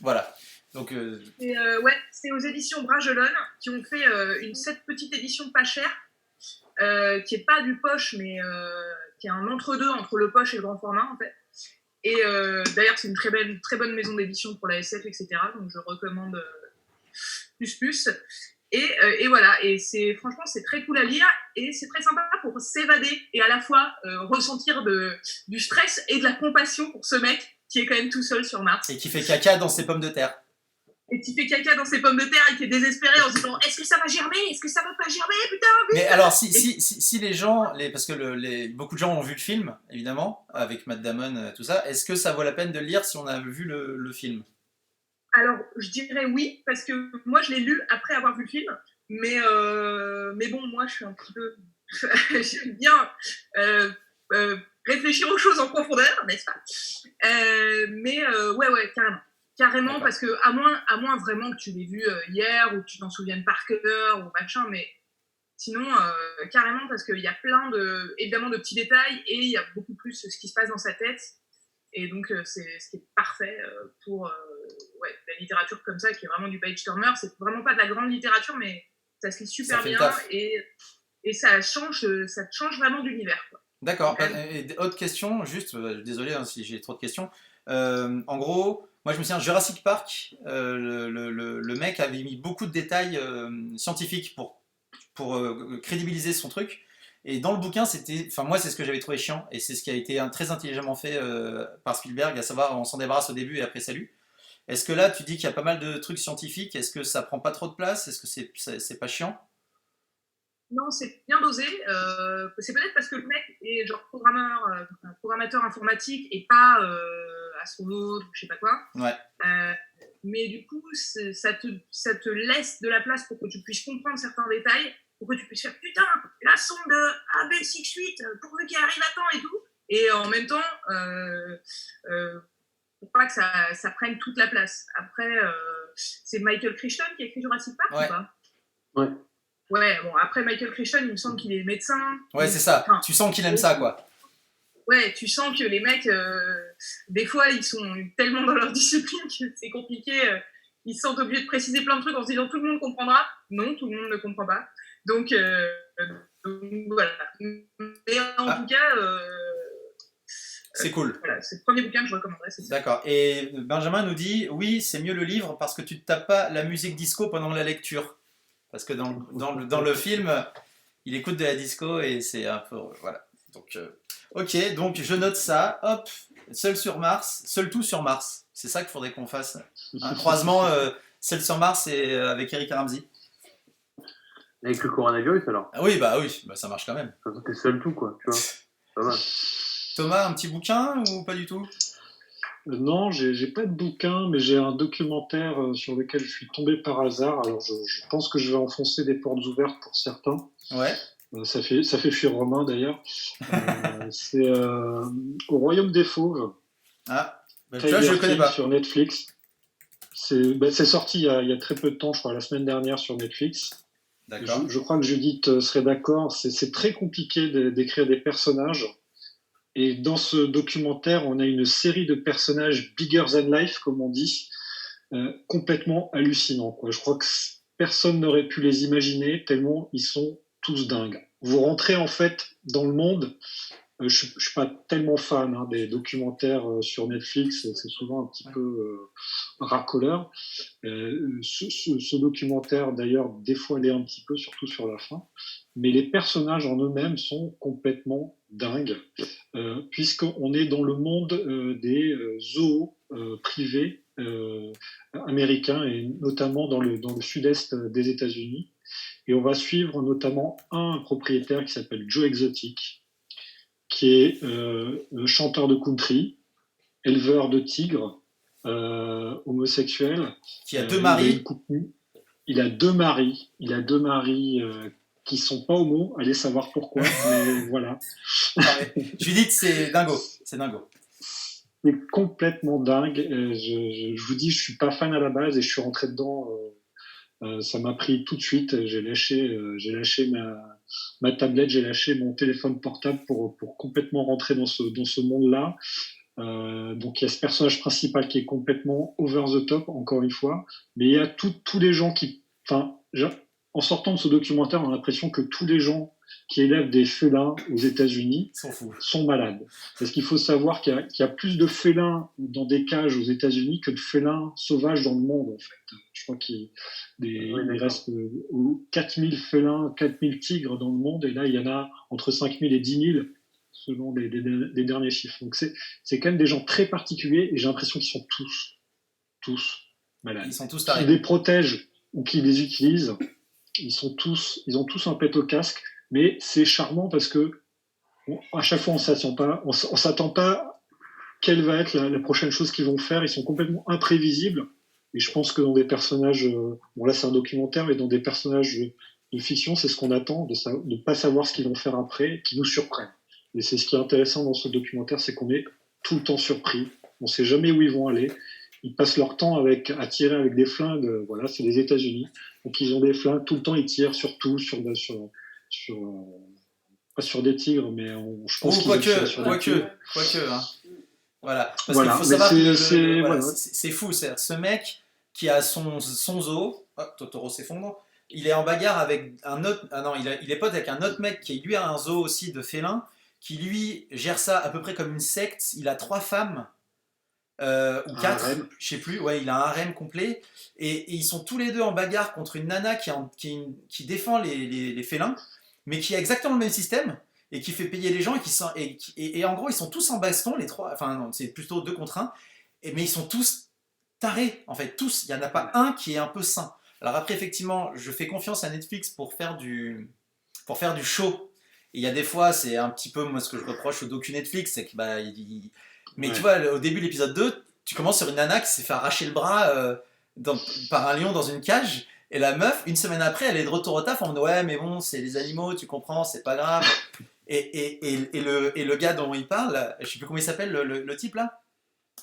Voilà. Donc, c'est aux éditions Bragelonne qui ont fait cette petite édition pas chère, qui est pas du poche, mais qui est un entre-deux entre le poche et le grand format en fait. Et d'ailleurs, c'est une très bonne maison d'édition pour la SF, etc. Donc, je recommande plus. Et voilà. Et franchement, c'est très cool à lire et c'est très sympa pour s'évader et à la fois ressentir du stress et de la compassion pour ce mec qui est quand même tout seul sur Mars. Et qui fait caca dans ses pommes de terre. Et qui fait caca dans ses pommes de terre et qui est désespéré en se disant est-ce que ça va germer? Est-ce que ça va pas germer? Putain, vite. Mais alors, si les gens, parce que beaucoup de gens ont vu le film, évidemment, avec Matt Damon, tout ça, est-ce que ça vaut la peine de le lire si on a vu le film? Alors, je dirais oui, parce que moi, je l'ai lu après avoir vu le film. Mais bon, moi, je suis un petit peu j'aime bien réfléchir aux choses en profondeur, n'est-ce pas? Ouais, carrément. Carrément, D'accord. parce que à moins vraiment que tu l'aies vu hier ou que tu t'en souviennes par cœur ou machin, mais sinon, carrément, parce qu'il y a plein évidemment de petits détails et il y a beaucoup plus ce qui se passe dans sa tête. Et donc, c'est ce qui est parfait pour la littérature comme ça, qui est vraiment du page-turner. C'est vraiment pas de la grande littérature, mais ça se lit super bien et ça te change vraiment d'univers, quoi. D'accord. Et autre question, juste, désolé hein, si j'ai trop de questions. En gros, moi je me souviens, Jurassic Park, le mec avait mis beaucoup de détails scientifiques pour crédibiliser son truc. Et dans le bouquin, enfin moi c'est ce que j'avais trouvé chiant, et c'est ce qui a été très intelligemment fait par Spielberg, à savoir on s'en débarrasse au début et après salut. Est-ce que là tu dis qu'il y a pas mal de trucs scientifiques, est-ce que ça prend pas trop de place, est-ce que c'est pas chiant? Non, c'est bien dosé. C'est peut-être parce que le mec est genre programmateur informatique et pas astronaute ou je sais pas quoi. Ouais. Mais du coup, ça te laisse de la place pour que tu puisses comprendre certains détails, pour que tu puisses faire putain, la sonde AB68, pourvu qu'elle arrive à temps et tout. Et en même temps, pour pas que ça prenne toute la place. Après, c'est Michael Crichton qui a écrit Jurassic Park ou pas? Ouais. Ouais, bon, après Michael Crichton, il me semble qu'il est médecin. Ouais, c'est ça. Tu sens qu'il aime ça, quoi. Ouais, tu sens que les mecs, des fois, ils sont tellement dans leur discipline que c'est compliqué. Ils se sentent obligés de préciser plein de trucs en se disant tout le monde comprendra. Non, tout le monde ne comprend pas. Donc voilà. Mais en tout cas, c'est cool. Voilà, c'est le premier bouquin que je recommanderais. D'accord. Et Benjamin nous dit oui, c'est mieux le livre parce que tu ne tapes pas la musique disco pendant la lecture. Parce que dans le film, il écoute de la disco et c'est un peu. Voilà. Donc, ok, donc je note ça. Hop, Seul tout sur Mars. C'est ça qu'il faudrait qu'on fasse. Un croisement Seul sur Mars et avec Eric Ramsey. Avec le coronavirus alors? Ah oui, bah ça marche quand même. T'es seul tout, quoi, tu vois. Pas mal. Thomas, un petit bouquin ou pas du tout? Non, j'ai pas de bouquin, mais j'ai un documentaire sur lequel je suis tombé par hasard. Alors, je pense que je vais enfoncer des portes ouvertes pour certains. Ouais. Ça fait fuir Romain d'ailleurs. C'est Au Royaume des Fauves. Ah, bah, tu vois, je le connais pas. Sur Netflix. C'est sorti il y a très peu de temps, je crois, la semaine dernière sur Netflix. D'accord. Je crois que Judith serait d'accord. C'est très compliqué d'écrire des personnages. Et dans ce documentaire, on a une série de personnages bigger than life, comme on dit, complètement hallucinants, quoi. Je crois que personne n'aurait pu les imaginer, tellement ils sont tous dingues. Vous rentrez en fait dans le monde. Je ne suis pas tellement fan des documentaires sur Netflix, c'est souvent un petit peu racoleur. Ce documentaire, d'ailleurs, dévoilé un petit peu, surtout sur la fin. Mais les personnages en eux-mêmes sont complètement dingues, puisqu'on est dans le monde des zoos privés américains, et notamment dans le sud-est des États-Unis. Et on va suivre notamment un propriétaire qui s'appelle Joe Exotic, qui est chanteur de country, éleveur de tigres, homosexuel. Qui a deux maris. Il a deux maris. Qui sont pas homo, allez savoir pourquoi, mais voilà. Judith, c'est dingo. C'est complètement dingue. Je vous dis, je suis pas fan à la base et je suis rentré dedans. Ça m'a pris tout de suite. J'ai lâché ma tablette, j'ai lâché mon téléphone portable pour complètement rentrer dans ce monde-là. Donc il y a ce personnage principal qui est complètement over the top, encore une fois, mais il y a tous les gens en sortant de ce documentaire, on a l'impression que tous les gens qui élèvent des félins aux États-Unis sont malades. Parce qu'il faut savoir qu'il y a plus de félins dans des cages aux États-Unis que de félins sauvages dans le monde, en fait. Je crois qu'il reste 4000 félins, 4000 tigres dans le monde, et là, il y en a entre 5000 et 10 000 selon les derniers chiffres. Donc c'est quand même des gens très particuliers, et j'ai l'impression qu'ils sont tous malades. Ils sont tous tarés. Qui les protègent ou qui les utilisent, ils ont tous un pet au casque, mais c'est charmant parce que à chaque fois on s'attend pas quelle va être la prochaine chose qu'ils vont faire. Ils sont complètement imprévisibles, et je pense que dans des personnages, bon là c'est un documentaire, mais dans des personnages de fiction, c'est ce qu'on attend, de ne pas savoir ce qu'ils vont faire après, qui nous surprennent. Et c'est ce qui est intéressant dans ce documentaire, c'est qu'on est tout le temps surpris. On ne sait jamais où ils vont aller. Ils passent leur temps à tirer avec des flingues. Voilà, c'est les États-Unis. Donc ils ont des flingues. Tout le temps, ils tirent sur tout, pas sur des tigres, mais je pense qu'ils tirent sur des tigres. Quoique, hein. Voilà. Parce Voilà. qu'il faut savoir que voilà. c'est fou. Ce mec qui a son zoo, Totoro s'effondre, il est en bagarre avec un autre. Ah non, il est pote avec un autre mec qui lui a un zoo aussi de félins, qui lui gère ça à peu près comme une secte. Il a 3 femmes. Ou 4, je sais plus, ouais, il a un harem complet, et ils sont tous les deux en bagarre contre une nana qui défend les félins, mais qui a exactement le même système, et qui fait payer les gens, et en gros ils sont tous en baston, les 3, enfin non, c'est plutôt 2 contre 1, mais ils sont tous tarés, en fait, tous, il n'y en a pas un qui est un peu sain. Alors après, effectivement, je fais confiance à Netflix pour faire du show, et il y a des fois, c'est un petit peu, moi, ce que je reproche au docu Netflix, c'est que mais tu vois, au début de l'épisode 2, tu commences sur une nana qui s'est fait arracher le bras par un lion dans une cage. Et la meuf, une semaine après, elle est de retour au taf en mode ouais, mais bon, c'est les animaux, tu comprends, c'est pas grave. Et le gars dont il parle, je sais plus comment il s'appelle, le type là,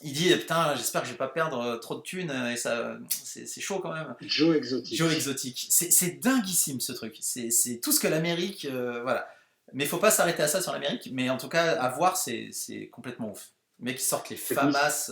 il dit putain, j'espère que je vais pas perdre trop de thunes, et ça, c'est chaud quand même. Joe Exotic. Joe Exotic. C'est dinguissime ce truc. C'est tout ce que l'Amérique. Voilà. Mais faut pas s'arrêter à ça sur l'Amérique. Mais en tout cas, à voir, c'est complètement ouf. Les mecs qui sortent les famas.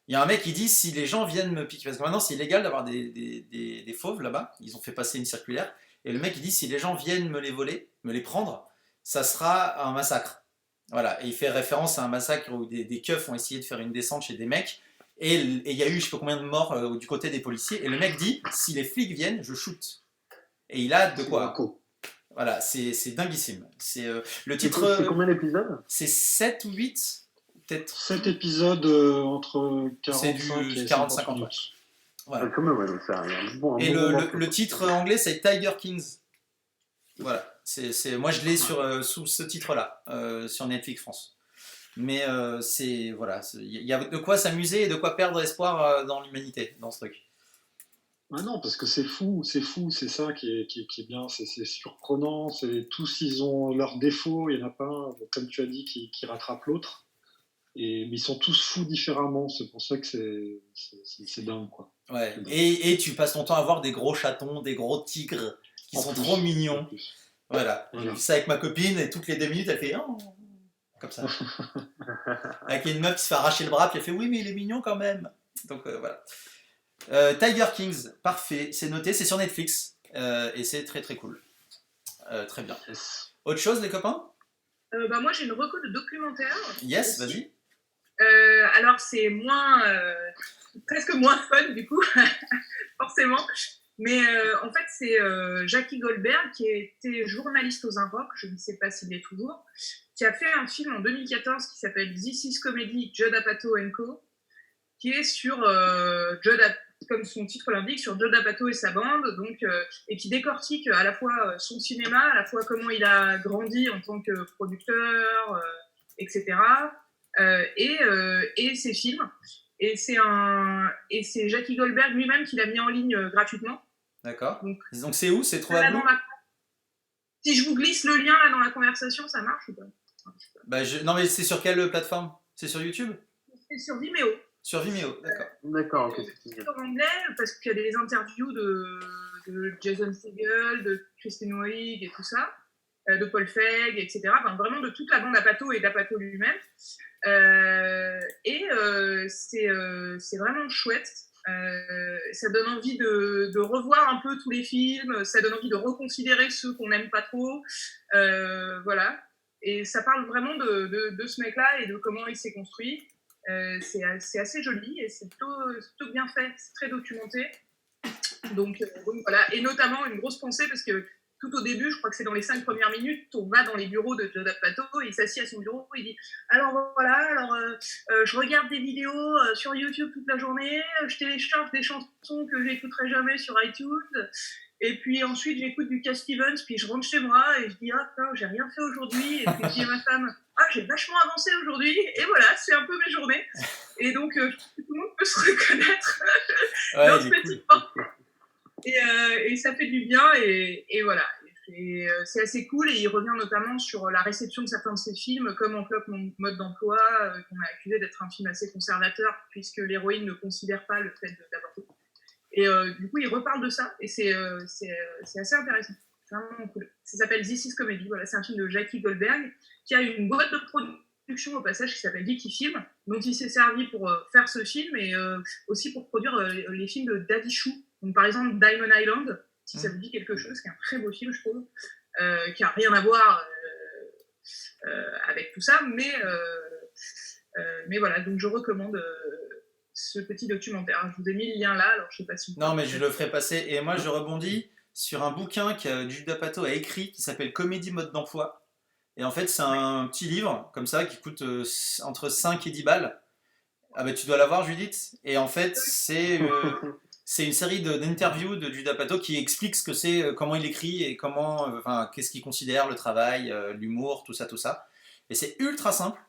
Il y a un mec qui dit si les gens viennent me piquer, parce que maintenant c'est illégal d'avoir des fauves là-bas, ils ont fait passer une circulaire, et le mec il dit si les gens viennent me les voler, me les prendre, ça sera un massacre. Voilà, et il fait référence à un massacre où des keufs ont essayé de faire une descente chez des mecs, et il y a eu je sais pas combien de morts du côté des policiers, et le mec dit si les flics viennent, je shoot. Et il a de quoi. Voilà, c'est dinguissime. Le titre. C'est combien d'épisodes? C'est 7 ou 8 peut-être. 7 épisodes entre 45 et 40-50 minutes. Voilà. Quand même, ouais, donc ça, et le titre anglais, c'est Tiger Kings. Voilà. Moi, je l'ai sous ce titre-là, sur Netflix France. Mais voilà, il y a de quoi s'amuser et de quoi perdre espoir dans l'humanité, dans ce truc. Ah non, parce que c'est fou, c'est ça qui est bien, c'est surprenant, tous ils ont leurs défauts, il n'y en a pas un, comme tu as dit, qui rattrape l'autre, mais ils sont tous fous différemment, c'est pour ça que c'est dingue, quoi. Ouais, et tu passes ton temps à voir des gros chatons, des gros tigres, qui sont trop mignons. Voilà, j'ai vu ça avec ma copine, et toutes les 2 minutes, elle fait oh, comme ça. Avec une meuf qui se fait arracher le bras, puis elle fait oui, mais il est mignon quand même. Donc voilà. Tiger Kings, parfait, c'est noté, c'est sur Netflix et c'est très très cool. Très bien. Yes. Autre chose, les copains? Moi j'ai une reco de documentaire. Yes, vas-y. Alors c'est presque moins fun du coup, forcément. Mais en fait c'est Jackie Goldberg qui était journaliste aux Inrocks, je ne sais pas s'il l'est toujours, qui a fait un film en 2014 qui s'appelle This is Comedy, Judd Apatow & Co. qui est sur comme son titre l'indique, sur Judd Apatow et sa bande, donc, et qui décortique à la fois son cinéma, à la fois comment il a grandi en tant que producteur, etc., et ses films. Et c'est Jackie Goldberg lui-même qui l'a mis en ligne gratuitement. D'accord. Donc c'est où? C'est trouvable où? Si je vous glisse le lien là dans la conversation, ça marche ou pas? Non mais c'est sur quelle plateforme? C'est sur YouTube? C'est sur Vimeo. Sur Vimeo, d'accord. D'accord, ok. C'est en anglais parce qu'il y a des interviews de Jason Segel, de Kristen Wiig et tout ça, de Paul Feig, etc. Enfin, vraiment de toute la bande Apatow et d'Apatow lui-même. C'est vraiment chouette. Ça donne envie de revoir un peu tous les films, ça donne envie de reconsidérer ceux qu'on n'aime pas trop. Voilà. Et ça parle vraiment de ce mec-là et de comment il s'est construit. C'est assez joli et c'est plutôt bien fait, c'est très documenté. Donc voilà, et notamment une grosse pensée parce que tout au début, je crois que c'est dans les 5 premières minutes, on va dans les bureaux de Judd Apatow, il s'assied à son bureau, il dit alors voilà, je regarde des vidéos sur YouTube toute la journée, je télécharge des chansons que j'écouterai jamais sur iTunes, et puis ensuite j'écoute du Cat Stevens, puis je rentre chez moi et je dis ah putain, j'ai rien fait aujourd'hui, et puis je dis à ma femme ah j'ai vachement avancé aujourd'hui, et voilà, c'est un peu mes journées, et donc je pense que tout le monde peut se reconnaître dans ce petit portrait. Et ça fait du bien, et voilà. C'est assez cool, et il revient notamment sur la réception de certains de ses films, comme Encloque mon mode d'emploi, qu'on a accusé d'être un film assez conservateur, puisque l'héroïne ne considère pas le fait d'avorter. Et du coup, il reparle de ça, et c'est assez intéressant. C'est vraiment cool. Ça s'appelle This is Comedy. Voilà, c'est un film de Jackie Goldberg, qui a une boîte de production au passage qui s'appelle Geeky Film, dont il s'est servi pour faire ce film, et aussi pour produire les films de Daddy Chou. Donc, par exemple, Diamond Island, si ça vous dit quelque chose, qui est un très beau film, je trouve, qui n'a rien à voir avec tout ça, mais voilà, donc je recommande ce petit documentaire. Je vous ai mis le lien là, alors je sais pas si... Non, mais je le ferai passer. Et moi, je rebondis sur un bouquin que Judd Apatow a écrit qui s'appelle Comédie mode d'emploi. Et en fait, c'est un petit livre comme ça qui coûte entre 5 et 10 balles. Ah bah tu dois l'avoir, Judith. Et en fait, c'est une série d'interviews de Judd Apatow qui explique ce que c'est, comment il écrit et qu'est-ce qu'il considère le travail, l'humour, tout ça, tout ça. Et c'est ultra simple.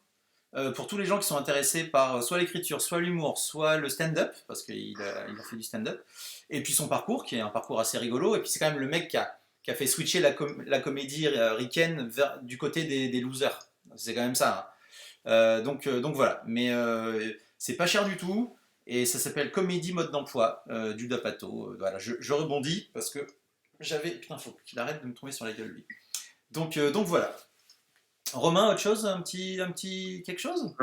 Pour tous les gens qui sont intéressés par soit l'écriture, soit l'humour, soit le stand-up, parce qu'il a fait du stand-up, et puis son parcours, qui est un parcours assez rigolo, et puis c'est quand même le mec qui a fait switcher la comédie ricaine du côté des losers. C'est quand même ça. Hein. Donc voilà, mais c'est pas cher du tout, et ça s'appelle Comédie mode d'emploi, Judd Apatow. Voilà, je rebondis, parce que putain, faut qu'il arrête de me tomber sur la gueule, lui. Donc voilà. Romain, autre chose, un petit quelque chose?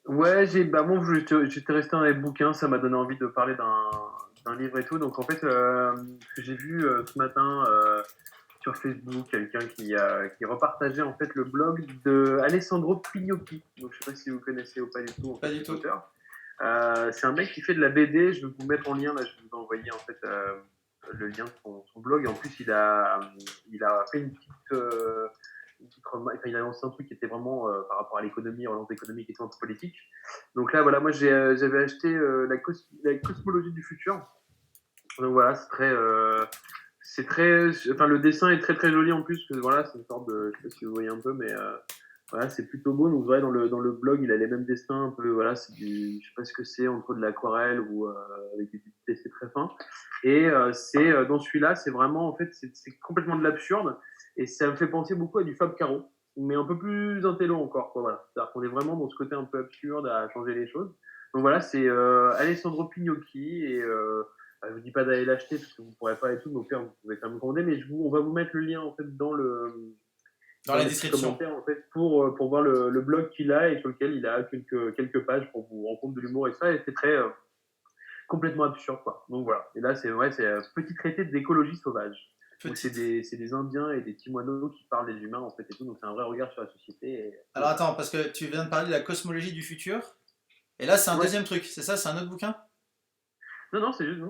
Ouais, bon, j'étais resté dans les bouquins, ça m'a donné envie de parler d'un livre et tout. Donc en fait, j'ai vu ce matin sur Facebook quelqu'un qui repartageait en fait le blog de Alessandro Pignocchi. Donc je sais pas si vous connaissez ou pas du tout. Pas du tout. C'est un mec qui fait de la BD. Je vais vous mettre en lien là. Je vais vous envoyer en fait le lien de son blog. Et en plus, il a fait une petite il a lancé un truc qui était vraiment par rapport à l'économie, orienté économique et tout, un peu politique. Donc là, voilà, moi j'avais acheté la cosmologie du futur. Donc voilà, le dessin est très très joli en plus, parce que voilà, c'est une sorte de, je sais pas si vous voyez un peu, mais voilà, c'est plutôt beau. Donc voilà, dans le blog, il a les mêmes dessins, un peu, voilà, je sais pas ce que c'est, entre de l'aquarelle ou avec des petits dessins très fins. Et dans celui-là, c'est vraiment, en fait, c'est complètement de l'absurde. Et ça me fait penser beaucoup à du Fab Caro, mais un peu plus intello encore, quoi, voilà. C'est-à-dire qu'on est vraiment dans ce côté un peu absurde à changer les choses. Donc voilà, c'est Alessandro Pignocchi, et je vous dis pas d'aller l'acheter parce que vous pourrez pas et tout, mais au pire vous pouvez quand même commander, mais on va vous mettre le lien en fait dans la description en fait pour voir le blog qu'il a et sur lequel il a quelques pages pour vous rendre compte de l'humour et ça, et c'est très complètement absurde, quoi. Donc voilà, et là c'est un petit traité d'écologie sauvage. C'est des Indiens et des Timoinos qui parlent des humains en fait et tout, donc c'est un vrai regard sur la société. Alors attends, parce que tu viens de parler de la cosmologie du futur, et là c'est un deuxième truc, c'est ça, c'est un autre bouquin? Non, c'est juste,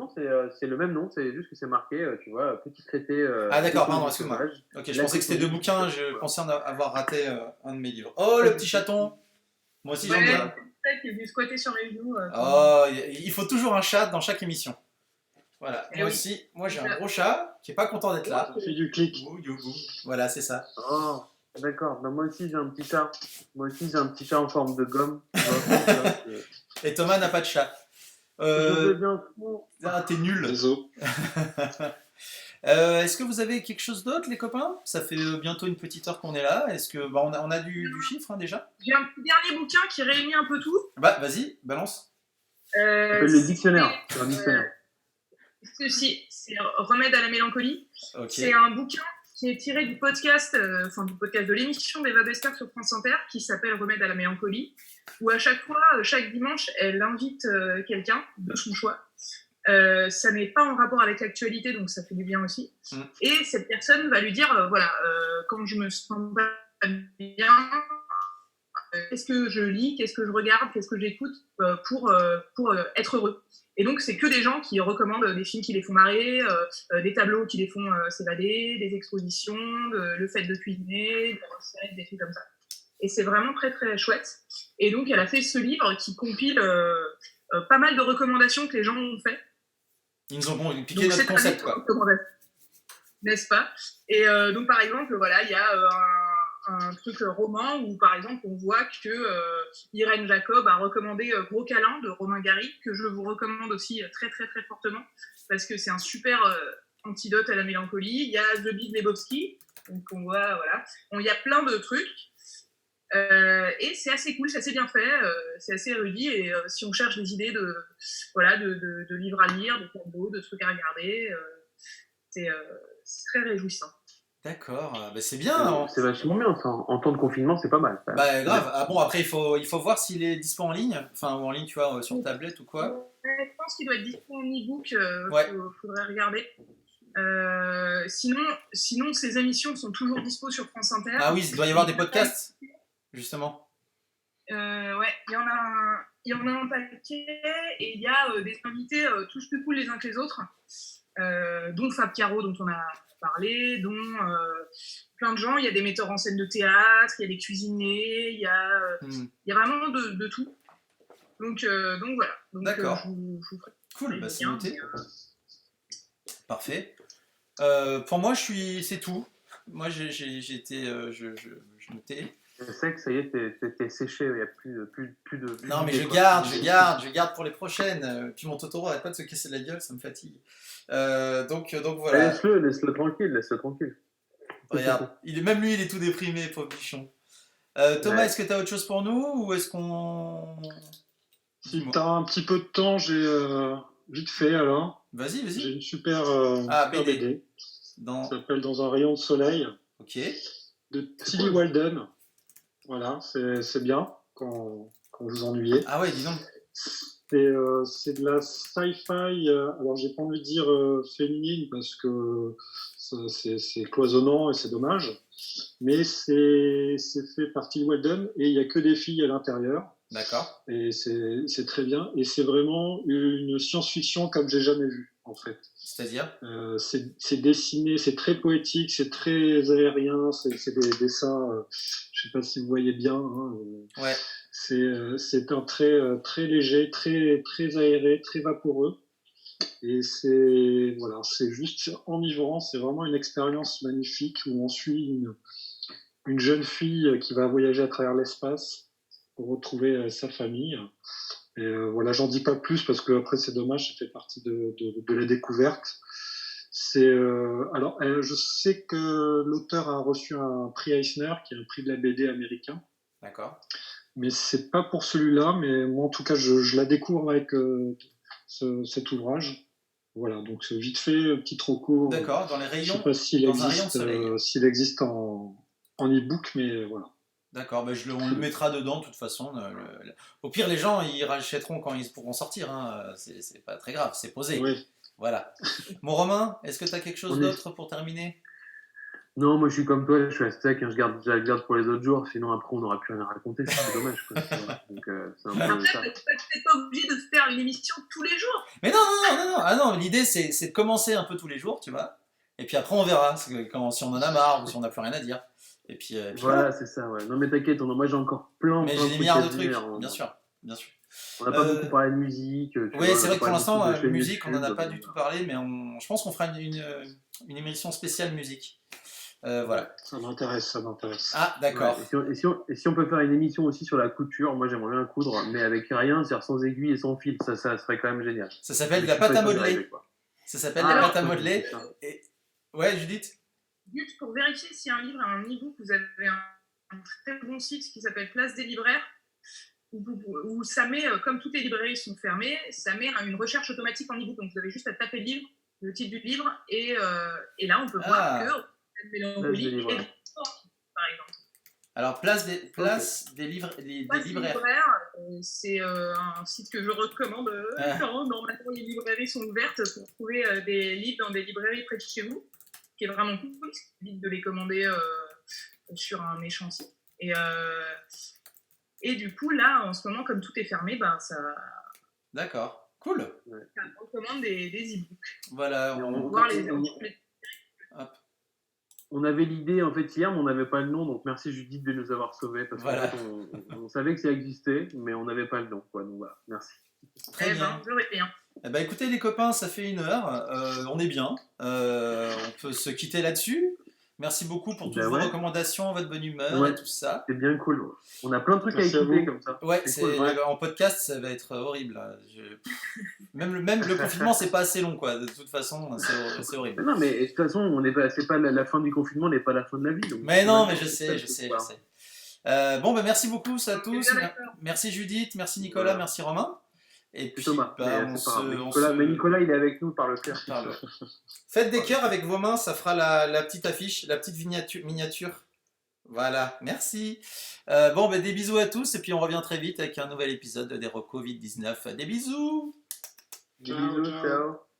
c'est le même nom, c'est juste que c'est marqué, tu vois, petit traité. Ah d'accord, pardon, excuse-moi. Ok, je pensais que c'était deux bouquins, je pensais avoir raté un de mes livres. Oh, le petit chaton! Moi aussi j'en ai un. Qui est venu squatter sur mes genoux. Oh, il faut toujours un chat dans chaque émission. Voilà, Et moi oui. aussi, moi j'ai un gros chat qui est pas content d'être là. Ça fait du clic. Voilà, c'est ça. Oh, d'accord. Ben, moi aussi j'ai un petit chat. Moi aussi j'ai un petit chat en forme de gomme. Et Thomas n'a pas de chat. Ah, t'es nul. Désolé. Est-ce que vous avez quelque chose d'autre, les copains? Ça fait bientôt une petite heure qu'on est là. Est-ce que on a du chiffre déjà? J'ai un petit dernier bouquin qui réunit un peu tout. Bah vas-y, balance. Le dictionnaire. C'est un dictionnaire. Ceci, c'est Remède à la mélancolie. Okay. C'est un bouquin qui est tiré du podcast de l'émission d'Eva Bester sur France Inter qui s'appelle Remède à la mélancolie, où à chaque fois, chaque dimanche, elle invite quelqu'un de son choix. Ça n'est pas en rapport avec l'actualité, donc ça fait du bien aussi. Et cette personne va lui dire, quand je me sens pas bien, qu'est-ce que je lis, qu'est-ce que je regarde, qu'est-ce que j'écoute pour être heureux. Et donc, c'est que des gens qui recommandent des films qui les font marrer, des tableaux qui les font s'évader, des expositions, le fait de cuisiner, des recettes, des trucs comme ça. Et c'est vraiment très, très chouette. Et donc, elle a fait ce livre qui compile pas mal de recommandations que les gens ont fait. Ils nous ont piqué notre concept, quoi. N'est-ce pas? Et donc, par exemple, voilà, il y a un truc roman où, par exemple, on voit que Irène Jacob a recommandé Gros câlin de Romain Gary, que je vous recommande aussi très, très, très fortement, parce que c'est un super antidote à la mélancolie. Il y a The Big Lebowski, donc on voit, voilà. Il y a plein de trucs. Et c'est assez cool, c'est assez bien fait, c'est assez érudit. Et si on cherche des idées de livres à lire, de tableaux, de trucs à regarder, c'est très réjouissant. D'accord, bah, c'est bien. C'est vachement bien, ça. En temps de confinement, c'est pas mal. Bah grave. Ah bon, après il faut voir s'il est dispo en ligne, enfin ou en ligne, tu vois, sur tablette ou quoi. Je pense qu'il doit être dispo en e-book, Ouais. faudrait regarder. Sinon, ces émissions sont toujours dispo sur France Inter. Ah oui, il doit y avoir des podcasts, justement. Ouais, il y en a un paquet et il y a des invités tous plus cool les uns que les autres, dont Fab Caro dont on a parlé, dont plein de gens. Il y a des metteurs en scène de théâtre, il y a des cuisiniers, il y a vraiment de tout. Donc voilà. D'accord. Je vous ferai Cool, bah c'est bien, noté. Parfait. Pour moi, c'est tout. Moi, j'ai été, je notais. Je sais que ça y est, t'es séché, il n'y a plus de. Non, mais je garde pour les prochaines. Puis mon Totoro arrête pas de se casser la gueule, ça me fatigue. Donc voilà. Laisse-le tranquille. Regarde, même lui, il est tout déprimé, pauvre bichon. Thomas, Ouais. est-ce que tu as autre chose pour nous ou est-ce qu'on. Si tu as un petit peu de temps, j'ai vite fait alors. Vas-y. J'ai une super, BD. BD. Dans... Ça s'appelle Dans un rayon de soleil. Ok. De Tilly Walden. Voilà, c'est bien quand vous ennuyez. Ah ouais, dis donc. C'est de la sci-fi, alors j'ai pas envie de dire féminine parce que c'est cloisonnant et c'est dommage, mais c'est fait par Tilly Walden et il n'y a que des filles à l'intérieur. D'accord. Et c'est très bien. Et c'est vraiment une science-fiction comme j'ai jamais vu, en fait. C'est-à-dire c'est dessiné, c'est très poétique, c'est très aérien, c'est des dessins, je sais pas si vous voyez bien. Hein, ouais. C'est un très léger, très aéré, très vaporeux. Et c'est juste enivrant. C'est vraiment une expérience magnifique où on suit une jeune fille qui va voyager à travers l'espace pour retrouver sa famille. Et voilà, j'en dis pas plus parce que après c'est dommage, ça fait partie de la découverte. Alors, je sais que l'auteur a reçu un prix Eisner, qui est un prix de la BD américain. D'accord. Mais c'est pas pour celui-là, mais moi en tout cas je la découvre avec cet ouvrage. Voilà, donc c'est vite fait, petit trop court. D'accord, dans les rayons. Je sais pas s'il existe en e-book, mais voilà. D'accord, bah on le mettra dedans de toute façon. Au pire, les gens ils rachèteront quand ils pourront sortir. Hein. C'est pas très grave, c'est posé. Oui. Voilà. Mon Romain, est-ce que tu as quelque chose d'autre pour terminer ? Non, moi je suis comme toi, je suis à sec, je garde pour les autres jours, sinon après on n'aura plus rien à raconter, c'est dommage. Quoi, donc, c'est un peu ça. Après, t'es pas obligé de faire une émission tous les jours. Mais non. Ah non, l'idée c'est de commencer un peu tous les jours, tu vois. Et puis après on verra si on en a marre ou si on n'a plus rien à dire. Et puis voilà, c'est ça, ouais. Non mais t'inquiète, moi j'ai encore plein mais de j'ai des milliards de trucs, dire, bien sûr. On n'a pas beaucoup parlé de musique. Oui, c'est vrai que pour l'instant, musique, on n'en a pas YouTube, du tout parlé, mais je pense qu'on fera une émission spéciale musique. Voilà. Ça m'intéresse. Ah, d'accord. Ouais, et si on peut faire une émission aussi sur la couture, moi j'aimerais bien coudre, mais avec rien, c'est-à-dire sans aiguille et sans fil, ça serait quand même génial. Ça s'appelle de la pâte à modeler. Ça s'appelle la pâte à modeler. Ouais, Judith ? Juste pour vérifier si un livre est un e-book, vous avez un très bon site qui s'appelle Place des libraires, où ça met, comme toutes les librairies sont fermées, ça met une recherche automatique en e-book. Donc vous avez juste à taper le titre du livre, et là on peut voir que mélancolie et par exemple. Alors, place des libraires. C'est un site que je recommande quand normalement les librairies sont ouvertes pour trouver des livres dans des librairies près de chez vous, qui est vraiment cool, parce qu'il est vite de les commander sur un échéancier. Et du coup, là, en ce moment, comme tout est fermé, ça... D'accord, cool. Ça recommande des e-books. Voilà, on va voir les... On avait l'idée en fait hier, mais on n'avait pas le nom, donc merci Judith de nous avoir sauvés parce qu'on savait que ça existait, mais on n'avait pas le nom, quoi. Donc voilà, merci. Très bien. Écoutez les copains, ça fait 1 heure, on est bien, on peut se quitter là-dessus. Merci beaucoup pour toutes Ben vos ouais. recommandations, votre bonne humeur Ouais. et tout ça. C'est bien cool. On a plein de trucs Merci à à écouter vous. comme ça. Ouais, C'est cool, ouais. en podcast, ça va être horrible. Là. Même le confinement, c'est pas assez long, quoi. De toute façon, c'est horrible. Mais non, mais de toute façon, c'est pas la fin du confinement n'est pas la fin de la vie. Donc, Mais non, mais c'est je sais. voilà. Bon, ben merci beaucoup à On est tous. bien d'accord. Merci Judith, merci Nicolas, Voilà. merci Romain. Et puis, Thomas. bah, Mais on c'est pas grave. Mais se- Nicolas, mais Nicolas, il est avec nous par le cœur. parle. Faites des cœurs avec vos mains, ça fera la petite affiche, la petite miniature. Voilà, merci. Bon, ben des bisous à tous et puis on revient très vite avec un nouvel épisode des Recos Covid-19. Des bisous! Des bisous, ciao.